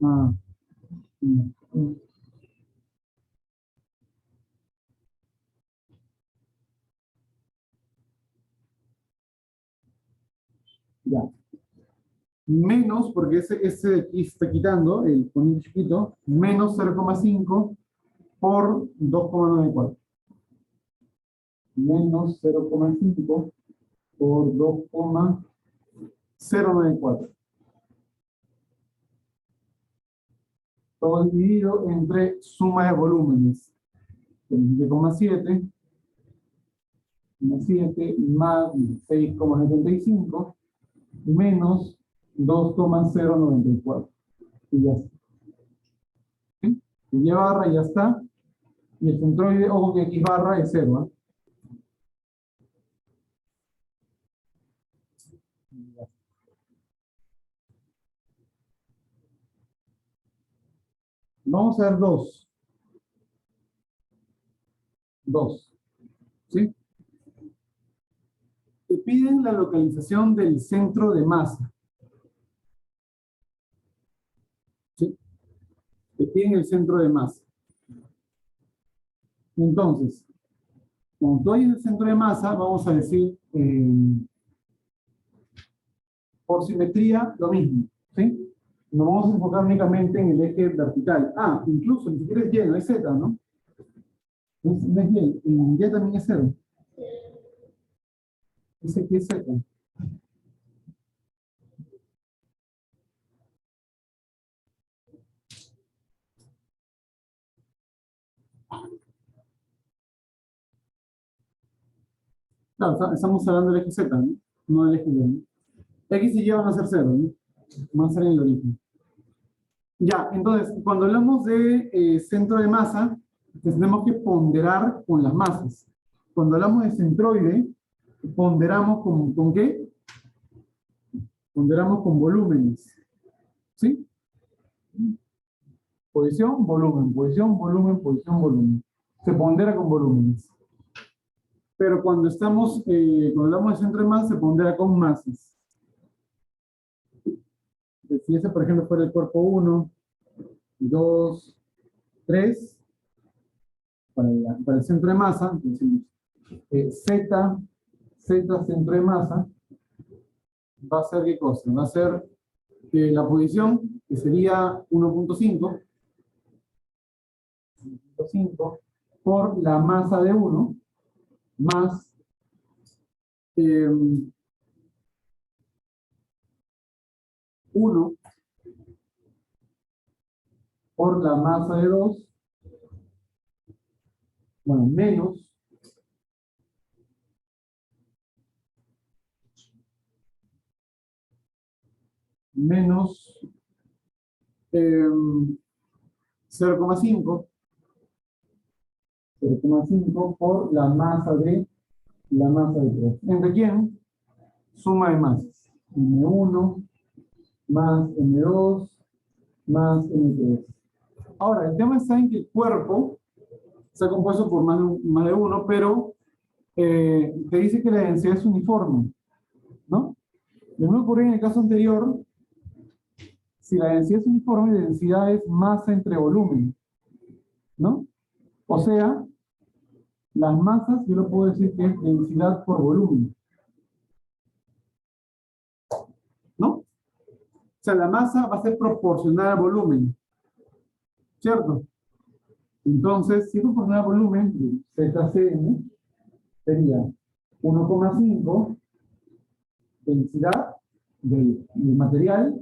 Ah, ya. Menos, porque ese de aquí está quitando, el conito chiquito, menos 0,5 por 2,94. Menos 0,5 por 2,094. Todo dividido entre suma de volúmenes. 27,7 más 6,75 menos 2,094. Y ya está. ¿Sí? Y Y barra ya está. Y el centroide, ojo que X barra es 0. ¿Eh? Vamos a ver 2. 2. ¿Sí? Te piden la localización del centro de masa. ¿Sí? Te piden el centro de masa. Entonces, cuando tú hayas el centro de masa, vamos a decir, por simetría, lo mismo. ¿Sí? nos vamos a enfocar únicamente en el eje vertical. Ah, incluso ni siquiera es Y, no es Z, ¿no? No es Y, en Y también es 0. Dice que es Z. Claro, estamos hablando del eje Z, ¿no? No del eje Y, ¿no? X y Y van a ser 0, ¿no? Van a ser en el origen. Ya, entonces, cuando hablamos de centro de masa, pues tenemos que ponderar con las masas. Cuando hablamos de centroide, ponderamos ¿con qué? Ponderamos con volúmenes. ¿Sí? Posición, volumen, posición, volumen, posición, volumen. Se pondera con volúmenes. Pero cuando cuando hablamos de centro de masa, se pondera con masas. Si ese, por ejemplo, fuera el cuerpo 1, 2, 3, para el centro de masa, decimos Z, centro de masa, va a ser ¿qué cosa? Va a ser la posición, que sería 1.5, por la masa de 1, más 1 por la masa de 2, bueno, menos 0,5 por la masa de 3. ¿Entre quién? Suma de masas. M1 más M2 más M3. Ahora, el tema está en que el cuerpo está compuesto por más de uno, pero te dice que la densidad es uniforme, ¿no? Lo mismo ocurrió en el caso anterior. Si la densidad es uniforme, la densidad es masa entre volumen, ¿no? O sea, las masas, yo lo puedo decir que es densidad por volumen, ¿no? O sea, la masa va a ser proporcional al volumen, ¿cierto? Entonces, si es proporcional al volumen, ZCM sería 1,5 densidad del material,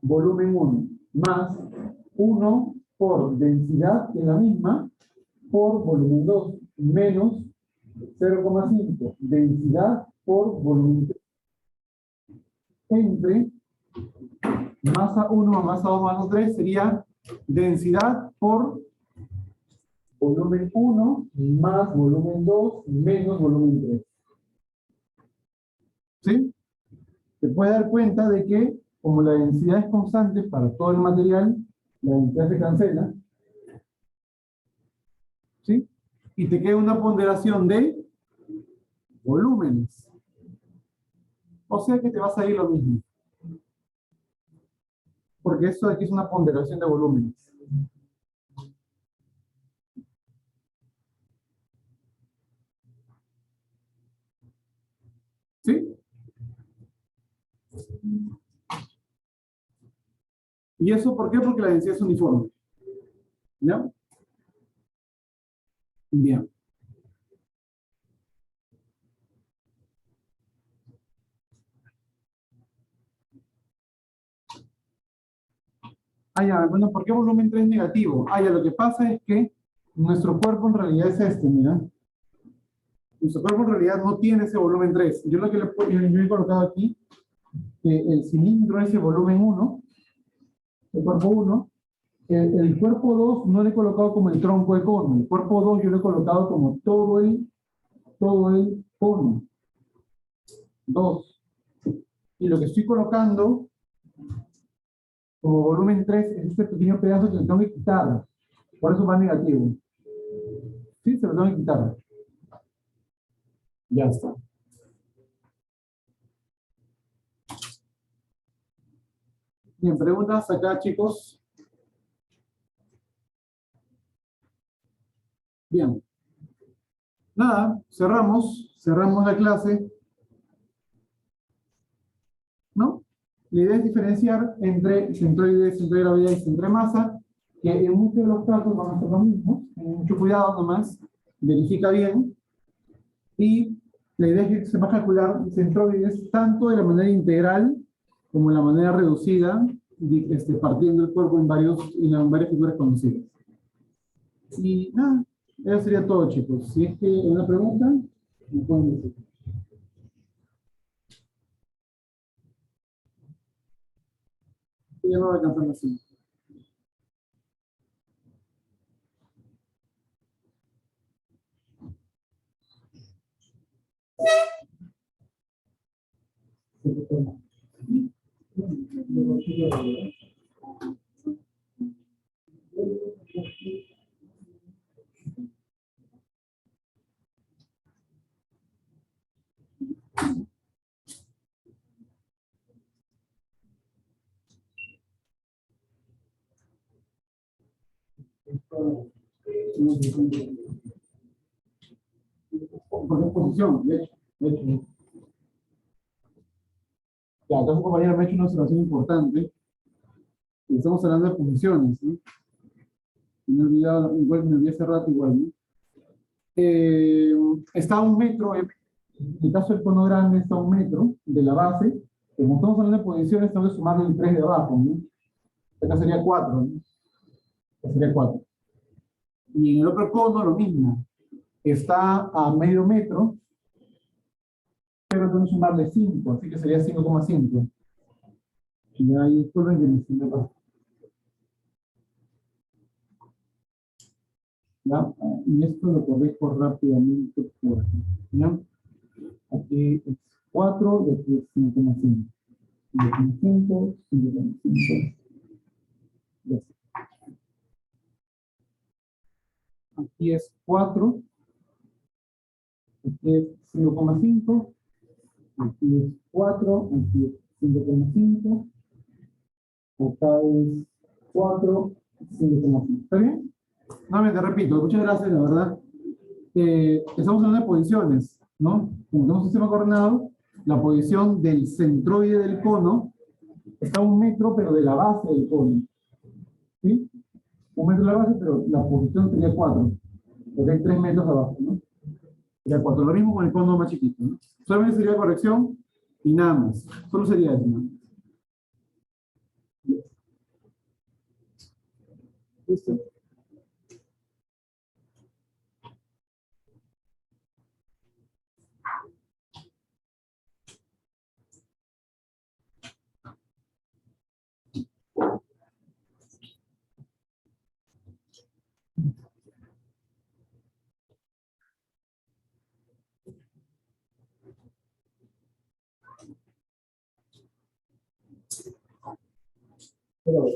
volumen 1, más 1 por densidad, que es la misma, por volumen 2, menos 0,5 densidad por volumen 3, entre masa 1 más masa 2 más masa 3 sería densidad por volumen 1 más volumen 2 menos volumen 3. ¿Sí? Te puedes dar cuenta de que, como la densidad es constante para todo el material, la densidad se cancela, ¿sí? Y te queda una ponderación de volúmenes. O sea que te va a salir lo mismo. Porque esto de aquí es una ponderación de volúmenes. ¿Sí? ¿Y eso por qué? Porque la densidad es uniforme. ¿Ya? Bien. Ah, ya, bueno, ¿por qué volumen 3 es negativo? Ah, ya, lo que pasa es que nuestro cuerpo en realidad es este, mira. Nuestro cuerpo en realidad no tiene ese volumen 3. Yo lo que yo he colocado aquí, que el cilindro es el volumen 1, el cuerpo 1, el cuerpo 2 no le he colocado como el tronco de cono. El cuerpo 2 yo lo he colocado como todo el cono. 2. Y lo que estoy colocando como volumen 3 es este pequeño pedazo que le tengo que quitar. Por eso va negativo. Sí, se lo tengo que quitar. Ya está. Bien, preguntas acá, chicos. Bien. Nada, cerramos la clase. ¿No? La idea es diferenciar entre centroide, centro de gravedad y centro de masa, que en muchos de los casos van a ser lo mismo. Ten mucho cuidado nomás, verifica bien. Y la idea es que se va a calcular centroides tanto de la manera integral como de la manera reducida, partiendo el cuerpo en varias figuras conocidas. Y nada, eso sería todo, chicos. Si es que hay una pregunta, me pueden decir. Ya no voy a alcanzar la siguiente. Por exposición, de hecho. Ya, entonces, compañero, me ha hecho una observación importante. Estamos hablando de posiciones, ¿no? Me he olvidado, igual me olvidé hace rato igual, ¿no? Está a 1 metro, en el caso del cono grande está a 1 metro de la base. Como estamos hablando de posiciones, tengo que sumarle el 3 de abajo, ¿no? Acá sería 4, ¿no? Acá sería 4. Y en el otro cono lo mismo. Está a medio metro, pero tengo que sumarle 5, así que sería 5,5. Y ahí disculpen que me siento abajo. ¿Ya? Y esto lo corrijo rápidamente por aquí. ¿Ya? Aquí es 4 y aquí es 5,5. 5,5, 5,5. Aquí es 4, aquí es 5,5, aquí es 4, aquí es 5,5, acá es 4, 5,5. ¿Está bien? Nuevamente repito, muchas gracias, la verdad. Estamos hablando de posiciones, ¿no? Como tenemos un sistema coordenado, la posición del centroide del cono está a 1 metro, pero de la base del cono. ¿Sí? 1 metro de la base, pero la posición sería 4, porque hay 3 metros abajo, ¿no? Sería 4. Lo mismo con el cono más chiquito, ¿no? Solamente sería corrección y nada más. Solo sería eso, ¿no? ¿Listo? Pero,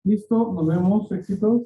Listo, nos vemos, éxitos.